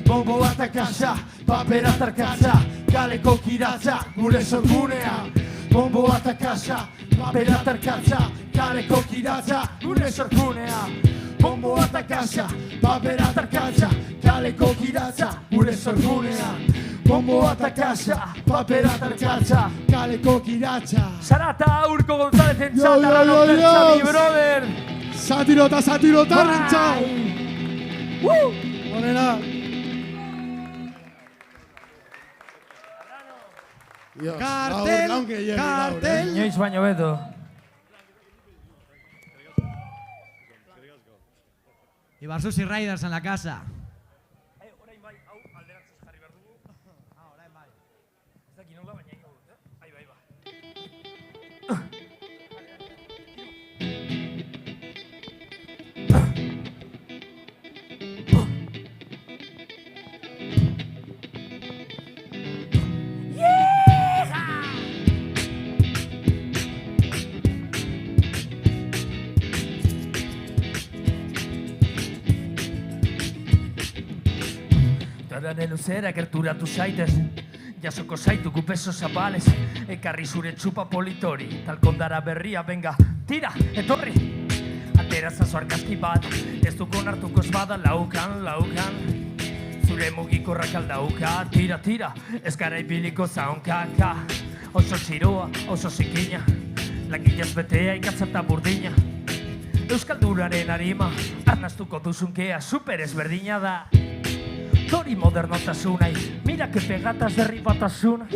bombo bat akasa, papera tarkatza, kaleko kiratza, gure sorgunea. Bombo bat akasa, papera tarkatza, kaleko kiratza, gure sorgunea. Bombo bat akasa, papera tarkatza, kaleko kiratza, gure sorgunea. Bombo bat akasa, papera tarkatza, kaleko kiratza. Sarata, Urko González entzat, Arrano Pertsa, mi brother. Satiro tarrentzat. Honena. Cartel. Inoiz baino beto. Ibarzuzi Riders en la casa. Orain bai, hau alderantzez jarri behar dugu. Orain bai. Ez daki nola, baina ingo dut, Ahí va. Denboraren luzera gerturatu zaitez, jasoko zaitugu beso zapalez, ekarri zure txupa politori, talkondara berria, benga, tira, etorri! Atera zazo argazki bat, ez duko nartuko ezbada laukan, zure mugikorrak aldauka, tira, ez gara ibiliko zaunkaka, oso txiroa, oso zikina, langilez betea ikatzata burdina. Euskalduraren harima, arnaztuko duzunkea, super ezberdina da. Tori modernotasunai, mira que pegatas derribatasuna.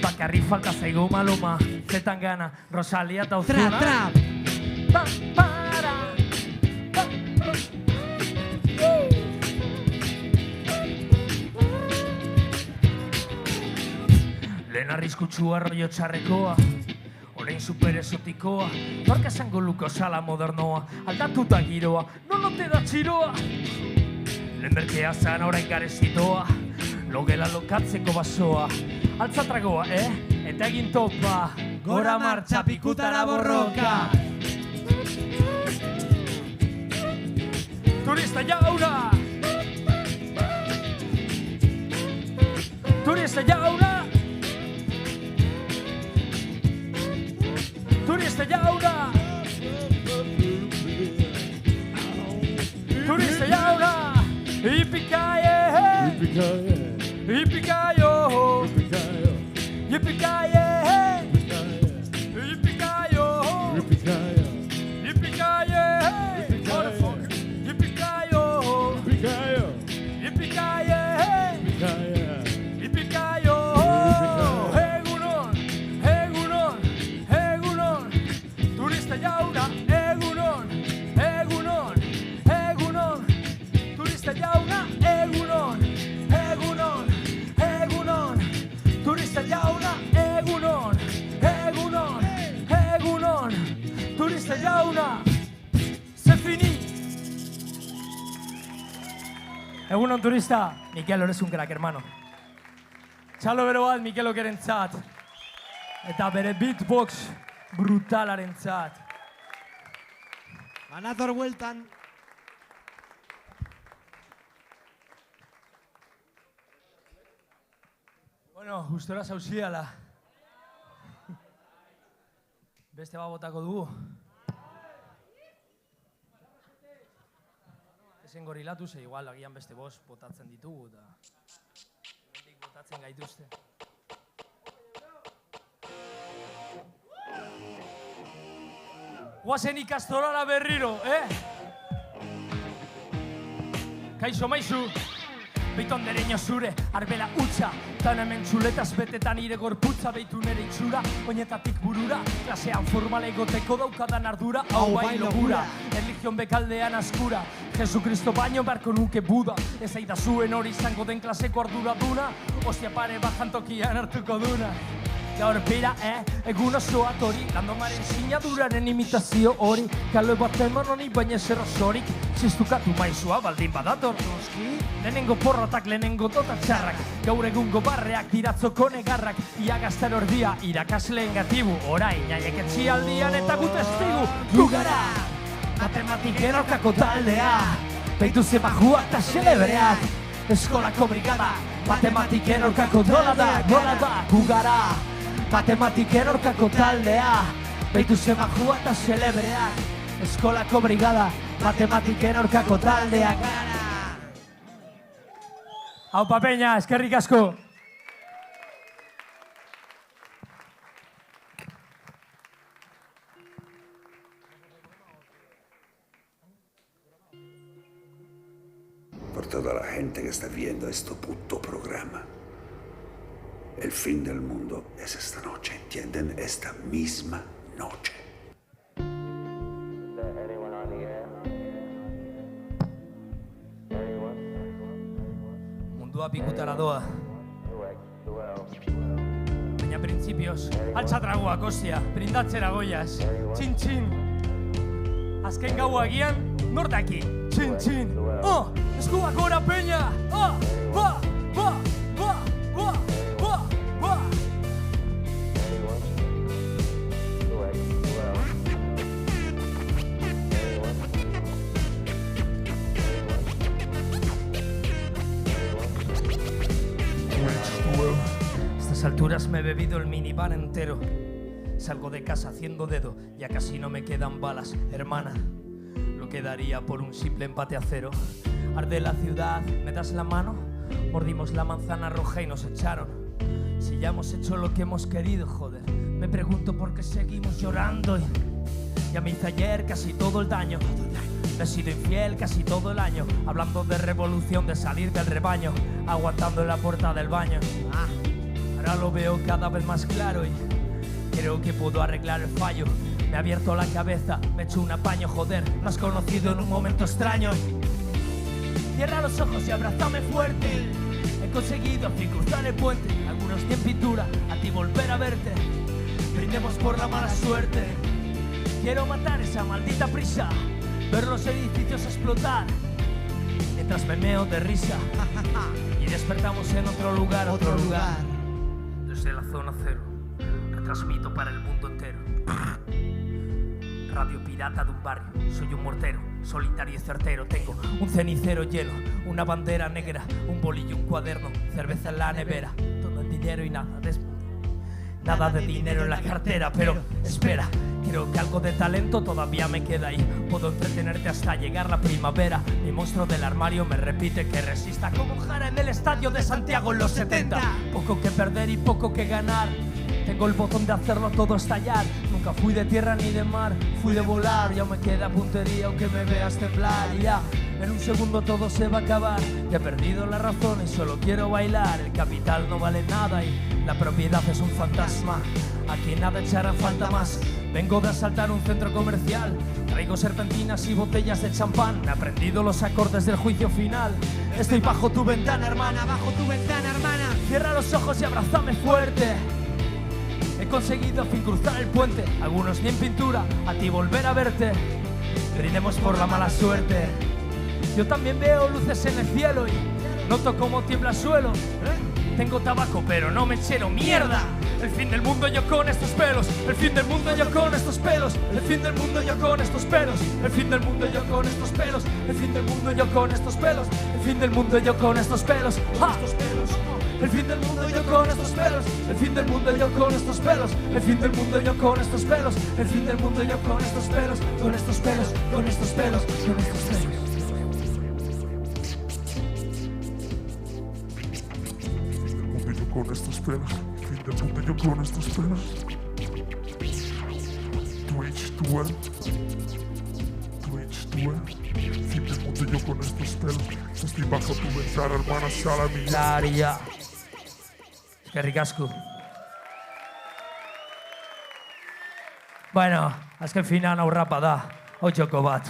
Bakarri falta zaigu Maluma, Zetangana, Rosalia eta Ozuna. Trap! Lehen arriskutsua rollo txarrekoa, orain super esotikoa, nork esango luko sala modernoa, aldatuta giroa, nonote da txiroa. Lehen berkea zan orain garezitoa, logela lokatzeko basoa, altzatragoa, eta egin topa, gora martxa pikutara borroka. Turista jauna! Turista jauna! Turista jauna! Turista jauna! Ipikaie! Ipikaio! Ipikaie! Ipikaio! Ipikaie! Turista jauna, se fini. Egunon turista, Mikel eres un crack, hermano. Txalo bero bat Mikel okerentzat. Eta bere beatbox brutalarentzat. Anator bueltan. Bueno, gustora zauzidala. Beste bat botako dugu. Ezen gorilatu ze igual agian beste bost botatzen ditugu eta hemendik botatzen gaituzte. Guazen ikastorara berriro, Kaixo maizu, beiton dereño zure, arbela utxa, tan hemen txuletaz betetan ire gorputza beitu nere itxura, oinetatik burura, klasean formal egoteko daukadan ardura, hau bai logura, erligion bekaldean askura, Jesukristo baino barko nuke Buda, ez aida zuen hori izango den klaseko arduraduna, ostia pare bat jantokian hartuko duna. Gaur pira, egun osoa tori, landomaren sinaduraren imitazio hori, kalo bat eman honi baina zer osorik, ziztukatu maizua baldin badator. Lehenengo porrotak, lehenengo dota txarrak, gaur egungo barreak, diratzoko negarrak, ia gaztar ordia, irakasleen gatibu, orain, jaiek etxialdian eta gut estigu. Gugara, matematiken aurkako taldea, beitu ze bajuak eta celebreak, eskolako brigada, matematiken aurkako nola da, gugara. Matematiken aurkako taldea, beitu ze bajua eta celebreak, eskolako brigada, matematiken aurkako taldea gara. Aupa peña, eskerrik asko. Por toda la gente que está viendo este puto programa. El fin del mundo es esta noche, ¿entienden? Esta misma noche. Mundua pikutara doa. Baina principios, altxatragoak ostia, brindatzera goiaz. Txin-txin. Azken gaua agian, nordaki. Txin-txin. Eskuak gora peña. facturas me he bebido el minivan entero. Salgo de casa haciendo dedo, ya casi no me quedan balas, hermana. Lo que daría por un simple empate a 0. Arde la ciudad, ¿me das la mano? Mordimos la manzana roja y nos echaron. Si ya hemos hecho lo que hemos querido, joder, me pregunto por qué seguimos llorando. Ya me hice ayer casi todo el daño. Le he sido infiel casi todo el año, hablando de revolución, de salir del rebaño, aguantando en la puerta del baño. Ahora lo veo cada vez más claro y creo que puedo arreglar el fallo. Me ha abierto la cabeza, me he hecho un apaño, joder, me has conocido en un momento extraño. Cierra los ojos y abrázame fuerte. He conseguido al fin cruzar el puente, algunos ni en pintura, a ti volver a verte. Brindemos por la mala suerte. Quiero matar esa maldita prisa, ver los edificios explotar, mientras me meo de risa. Y despertamos en otro lugar. Desde la zona cero, retransmito para el mundo entero. Radio pirata de un barrio, soy un mortero, solitario y certero. Tengo un cenicero lleno, una bandera negra, un bolillo, un cuaderno, cerveza en la nevera. Todo el dinero y nada de dinero en la cartera. Pero espera, creo que algo de talento todavía me queda ahí. Puedo entretenerte hasta llegar la primavera. Mi monstruo del armario me repite que resista, como Jara en el estadio de Santiago en los 70. Poco que perder y poco que ganar. Tengo el botón de hacerlo todo estallar. Nunca fui de tierra ni de mar, fui de volar. Ya me queda puntería aunque me veas temblar. Y ya, en un segundo todo se va a acabar. Ya he perdido la razón y solo quiero bailar. El capital no vale nada y la propiedad es un fantasma. Aquí nada echará falta más. Vengo de asaltar un centro comercial. Traigo serpentinas y botellas de champán. Me he aprendido los acordes del juicio final. Estoy bajo tu ventana, hermana, bajo tu ventana, hermana. Cierra los ojos y abrázame fuerte. He conseguido al fin cruzar el puente, algunos ni en pintura, a ti volver a verte. Brindemos por la mala suerte. Yo también veo luces en el cielo y noto cómo tiembla el suelo. Tengo tabaco pero no mechero, mierda. El fin del mundo yo con estos pelos. El fin del mundo yo con estos pelos. El fin del mundo yo con estos pelos. El fin del mundo yo con estos pelos. El fin del mundo yo con estos pelos. El fin del mundo yo con estos pelos. El fin del mundo yo con estos pelos. El fin del mundo yo con estos pelos. El fin del mundo yo con estos pelos. El fin del mundo yo con estos pelos. Con estos pelos, con estos pelos, con estos pelos. Con estos pelos, fin del mundo yo con estos pelos. Twitch, fin del mundo yo con estos pelos. Estoy bajo tu ventana, hermana, sala mía. Laria. Que ricasco. Bueno, azken finan aurrapa da. Hau joko bat.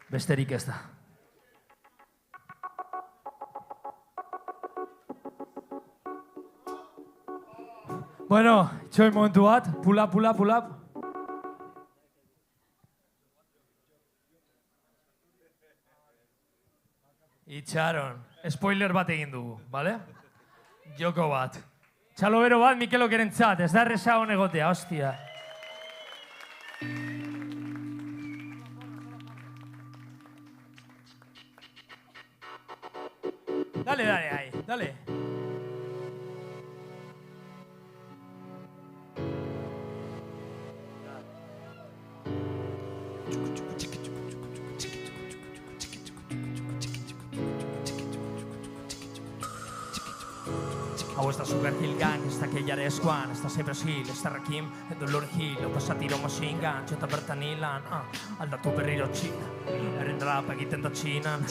Besterik ez da. Bueno, itxoin momentu bat, pull up. Itxaron, spoiler bat egin dugu, bale? Joko bat. Txalo bero bat, Mikel Okerentzat, ez da erresa hon egotea, hostia. Dale, ahí, dale. Hau ez da Sugar Hill Gang, ez da keiare eskuan, ez da Cypress Hill, ez da Rakim, edo Lord Hill, hau pasatiro machine gun, txota bertan hilan, aldatu berriro txina. Eren rap egiten da txinan,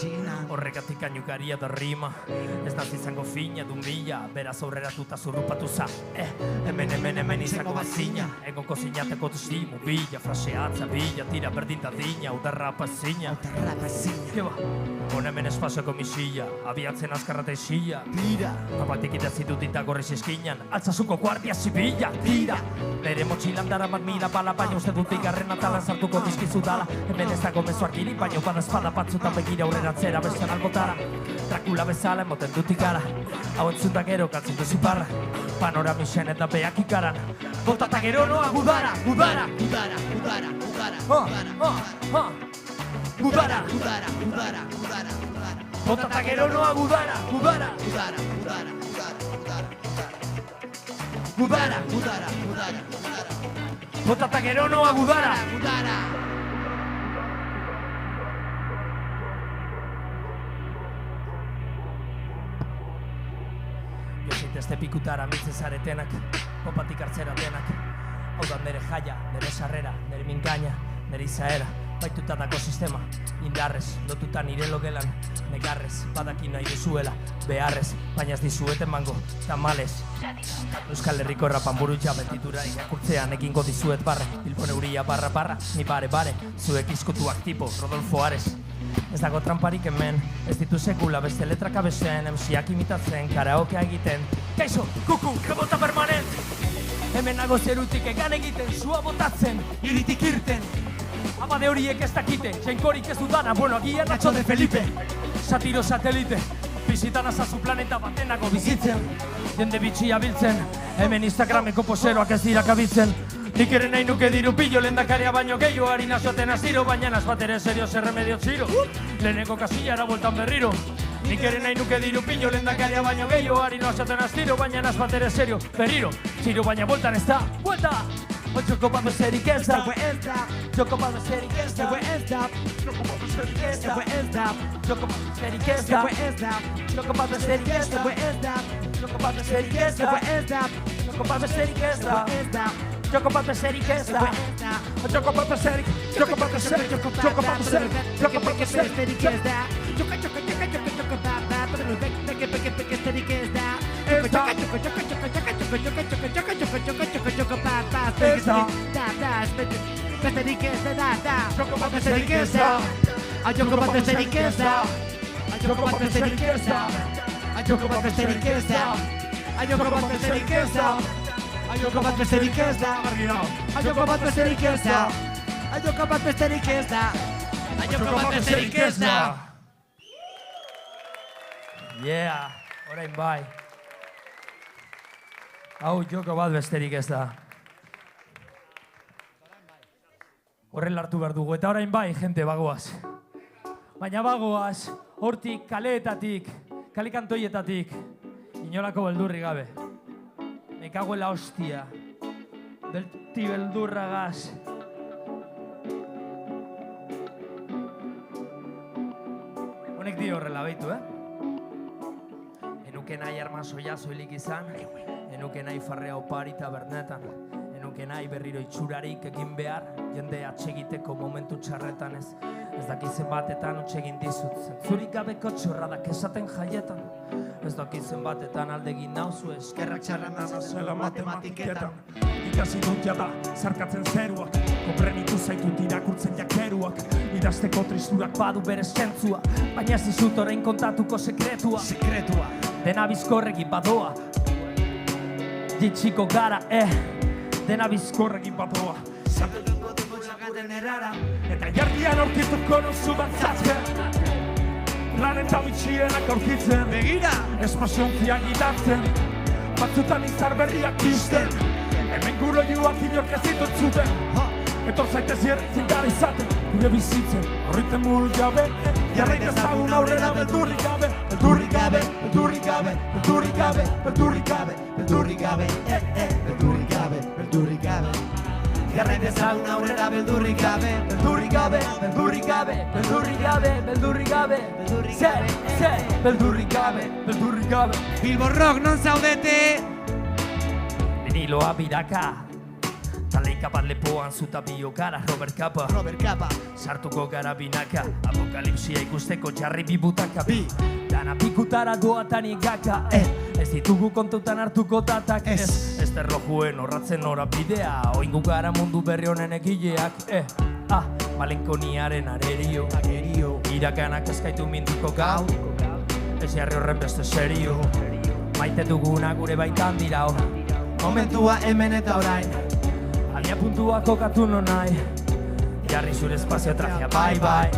horregatik ainukaria da rima. Ez da izango fina, dun bila, beraz aurreratuta zurrupatu za. Hemen izango bazina, egonko zinateko tuzimu, bila, fraseatza, bila, tira berdin da dina, udarra apazina. Keba, honemen espazioko misila, abiatzen azkarrata isila. Tira, abatik idazitu tinta gorriz eskinan, altzasuko guardia zibila. Tira, nere motxilan dara bat mila bala, baina uste dut igarren atalan sartuko dizkizu dala. Hemen ez dago mezuak iri, baina bada espada batzutan begira aurreratzera besten albotara. Dracula bezala emoten dut ikara, hau entzunta gero galtzen duzu parra. Panoramisen eta beak ikaran, botata gero noa gudara. Gudara. Bota eta gero noa gudara, gudara, Gudara, gudara, gudara, gudara, gudara, gudara, gudara, gudara, bota eta gero noa gudara. gudara. Jositezte pikutara mitzen zaretenak, popatik hartzera denak. Hau da nere jaia, nere sarrera, nere mingaina, nere izaera. Baitutadako sistema, indarrez, lotuta nire logelan. Negarrez, badaki nahi duzuela, beharrez, baina ez dizueten mango, tamales. Euskal Herriko rapan buru jabetitura irakurtzean egingo dizuet barre. Bilbon euria barra barra, ni bare bare, zuek izkotuak tipo, Rodolfo Ares. Ez dago tramparik hemen, ez ditu sekula beste letrak abesen, emsiak imitatzen, karaokea egiten. Kaixo, kuku, rebota permanent! Hemen nago zerutik egan egiten, sua botatzen, iritik irten. Abade horiek ez dakite, jainkorik ez dudana, bueno, agian Nacho de Felipe. Satiro satelite, bizitan azazu planeta batenako bizitzen. Jende bitxia biltzen, hemen Instagrameko poseroak ez dira kabitzen. Nik ere nahi nuke diru pillo, lehendakaria baino gehiago, harina zoten astiro, baina naz bat ere serio zer remedio txiro. Leheneko kasillara bueltan berriro. Nik ere nahi nuke diru pillo, lehendakaria baino gehiago, harina zoten astiro, baina naz bat ere serio berriro. Txiro baina bueltan ez da, buelta! Joko bat bezerik ez da, joko bat bezerik ez da, joko bat bezerik ez da, joko bat bezerik ez da, joko bat bezerik ez da, joko bat bezerik ez da, joko bat bezerik ez da, joko bat bezerik ez da, joko bat bezerik, joko bat bezerik, joko bat bezerik, joko bat bezerik ez da, Besterik ez da, joko bat besterik ez da, joko bat besterik ez da, joko bat besterik ez da, joko bat besterik ez da, joko bat besterik ez da, joko bat besterik ez da, joko bat besterik ez da, joko bat besterik ez da, joko bat besterik ez da. Yeah, orain bai. Hau joko bat besterik ez da. Horrela hartu behar dugu, eta orain bai, jente, bagoaz. Baina bagoaz, hortik, kaleetatik, kalikantoietatik, inolako beldurri gabe. Me cago en la hostia. Belti beldurragaz. Honek dio horrela baitu, Enuke nahi armazoia zoilik izan, enuke nahi farrea opari tabernetan, enuke nahi berriro itxurarik egin behar, jende atsegiteko momentu txarretan ez. Ez dakizen batetan utxegin dizut, zentzurik gabeko txorradak esaten jaietan. Ez dakizen batetan aldegin nauzu eskerrak txarren nazela matematiketan. Ikasi dut jada, zarkatzen zeruak, konprenitu zaitut irakurtzen jakeruak. Idazteko tristurak badu bere zentzua, baina ez dizut orain kontatuko sekretua. Dena bizkorrekin badoa, jitxiko gara, dena bizkorrekin badoa. Zapetuko dugu txagaten erara, eta jardian aurkituko nuzu batzatzen. Planeta bitxienak aurkitzen, begira, espaziontziak gidatzen, batzutan izar berriak pizten, hemen guro joak inork ez ditut zuten, etor zaitez jerritzen gara izaten, gure bizitzen, horriten buru jabe, jarraitez dagun aurrera beldurrik gabe, beldurrik gabe, beldurrik gabe, beldurrik gabe, beldurrik gabe, beldurrik gabe, beldurrik gabe, beldurrik gabe. Jarraitez dagun aurrera beldurrik gabe, beldurrik gabe, beldurrik gabe, beldurrik gabe, beldurrik gabe, beldurrik gabe, beldurrik gabe. Bilbo Rock, non zaudete? Viniloa biraka, taleika bat lepoan zuta biokara, Robert Capa, sartuko gara binaka, apokalipsia ikusteko jarri bibutaka, dana pikutara goatan igaka, ez ditugu kontutan hartuko datak, ez terrojuen horratzen norabidea, oingu gara mundu berri honen egileak, malenkoniaren arerio, irakanak eskaitu minduko gau, ez jarri horren beste serio, maite duguna gure baitan dira hor, momentua hemen eta orain, alia puntua kokatu non nahi, jarri zure espazio trajea bai,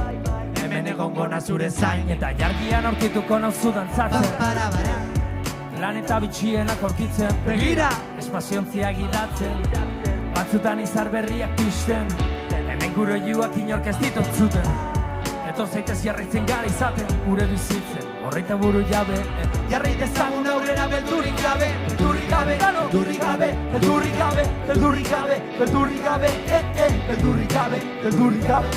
hemen egongo na zure zain, eta jargian aurkituko nauzu dantzatzen, planeta bitxienak aurkitzen, begira, espaziontziak gidatzen, batzutan izar berriak pizten, hemen gure joak inork ez ditut zuten, Etor zaitez jarraitzen gara izaten gure bizitzen horreita buru jabe Jarrai dezagun aurrera beldurrik gabe Beldurrik gabe, beldurrik gabe Beldurrik gabe, beldurrik gabe Beldurrik gabe, beldurrik gabe Beldurrik gabe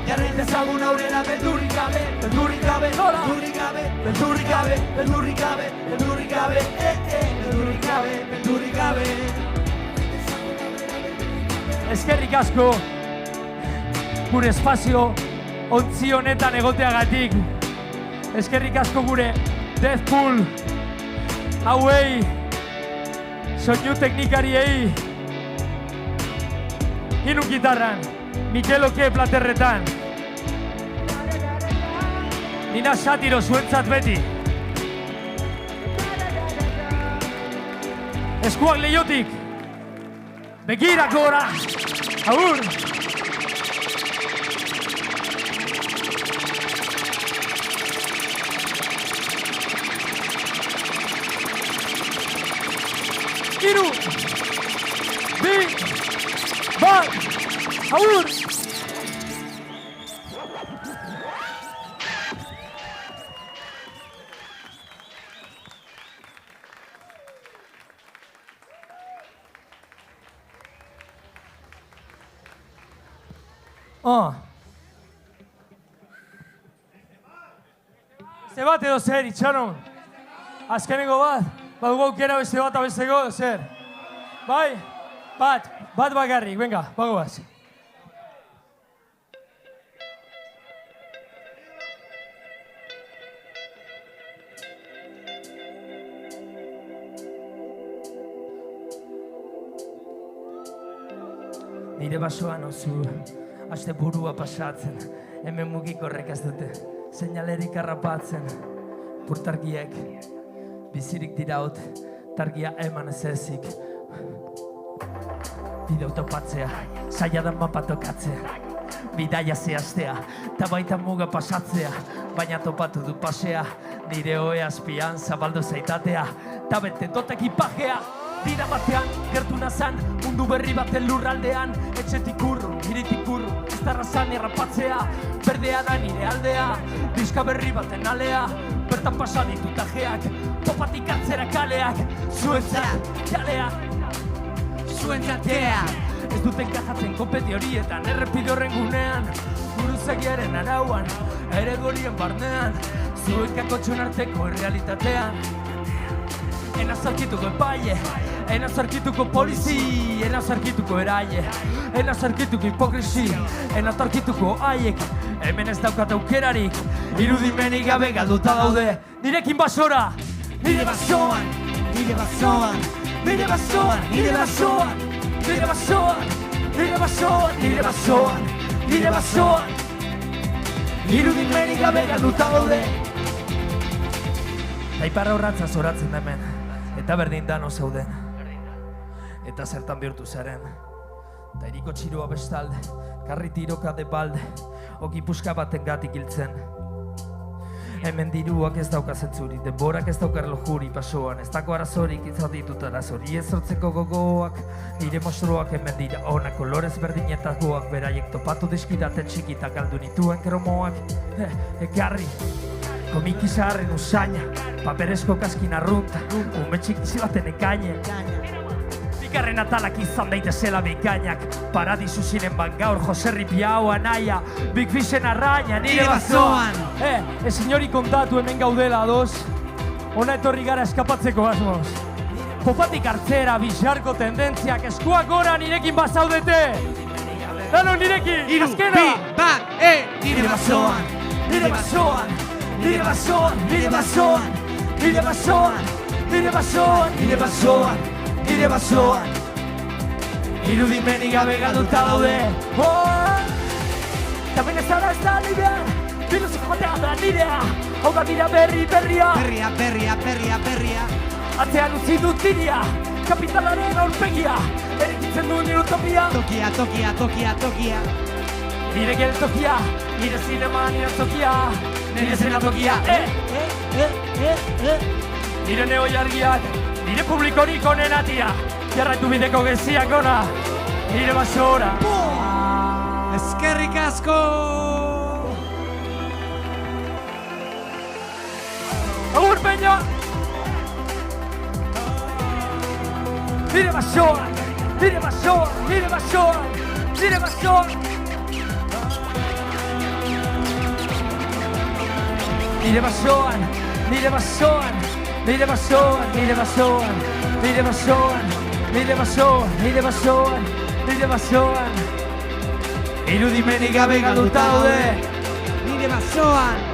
Jarrai dezagun aurrera beldurrik gabe Beldurrik gabe, beldurrik gabe Beldurrik gabe, beldurrik gabe Beldurrik gabe, beldurrik gabe Beldurrik gabe Eskerrik asko gure espazio ontzi honetan egoteagatik. Eskerrik asko gure Deathpool hauei, soinu teknikariei, Inu gitarran, Mikel Oke platerretan, Nina Satiro zuentzat beti. Eskuak leiotik, begirak gora, agur! Iru, bi, bat, agur! Beste bat edo zer, itxaron? Azkeneko bat? Badugu aukera beste bat abesteko, zer? Bai? Bat bakarrik, venga, bagoaz. Nire basoan oso, aste burua pasatzen, hemen mugikorrek ez dute, seinalerik harrapatzen, purtargiek, bizirik diraut, targia eman ez ezik. Bideo topatzea, saiadan mapa tokatzea, bidaia zehaztea, eta baita muga pasatzea, baina topatu du pasea, nire hoe azpian zabaldu zaitatea, eta bete dut ekipajea, dira batean, gertu nazan, mundu berri baten lurraldean, etxetik urru, hiritik urru, ez darrazan errapatzea, berdea da nire aldea, diska berri baten alea, bertan pasa ditut ajeak, popatik atzera kaleak, zuentzat, jaleak, zuentzateak. Ez duten kajatzen konpeti horietan, errepide horren gunean, buruzagiaren arauan, ere gorien barnean, zuenkako txonarteko errealitatean. Enaz arkituko epaile, enaz arkituko polizi, enaz arkituko eraile, enaz arkituko hipokrisi, enaz arkituko haiek, hemen ez daukat aukerarik, irudimenik gabe galduta daude, nirekin basora, nire basoan, nire basoan, nire basoan, nire basoan, nire basoan, nire basoan, nire basoan, nire basoan, irudimenik gabe galduta daude. Taiparra horratza zoratzen da hemen, eta berdin dano zauden, eta zertan bihurtu zaren. Ta iriko txiroa bestalde, karri tiroka de balde, okipuska baten gatik hiltzen. Hemen diruak ez dauka zentzuri, denborak ez daukar lojuri pasoan, ez dako arazorik izaditut arazori ez sortzeko gogoak, nire monstruak hemen dira onak, kolorez berdinetakoak, beraiek topatu dizkidate txikitak galdu nituen kromoak, ekarri. Komiki zaharren usaina, paperezko kaskin arrunta, ume txikizi baten ekaine. Bigarren atalak izan daitezela bikainak, paradisu ziren ban gaur, Joserri Piau anaia, Big Fishen arraina, nire bazoan. Ezin hori kontatu hemen gaudela ados, ona etorri gara eskapatzeko asmoz. Popatik hartzera, bizarko tendentziak, eskuak gora nirekin bazaudete. Dano nirekin, azkena! Iru, bi, bat, nire bazoan, nire bazoan. Nire basoan, nire basoan, nire basoan, nire basoan, nire basoan, nire basoan. Irudimenik gabe galduta daude. Tamen ez da ez da nirean, filosofo batean da nirea. Hau da dira berria. Berria. Atzean utzi dut diria, kapitalaren aurpegia, erikitzen du nire utopia. Tokia. Nire geltokia, nire zinema, nire tokia. Nire zenatokia, nire neoiargiak, nire publikorik onenatia, jarraitu bideko geziak ona, nire basora. Eskerrik asko! Agur peña! Nire basoan, nire basoan, nire basoan, nire basoan. Nire basoan, nire basoan, nire basoan, nire basoan, nire basoan, nire basoan, nire basoan, nire basoan. Irudimenik gabe galduta daude. Nire basoan.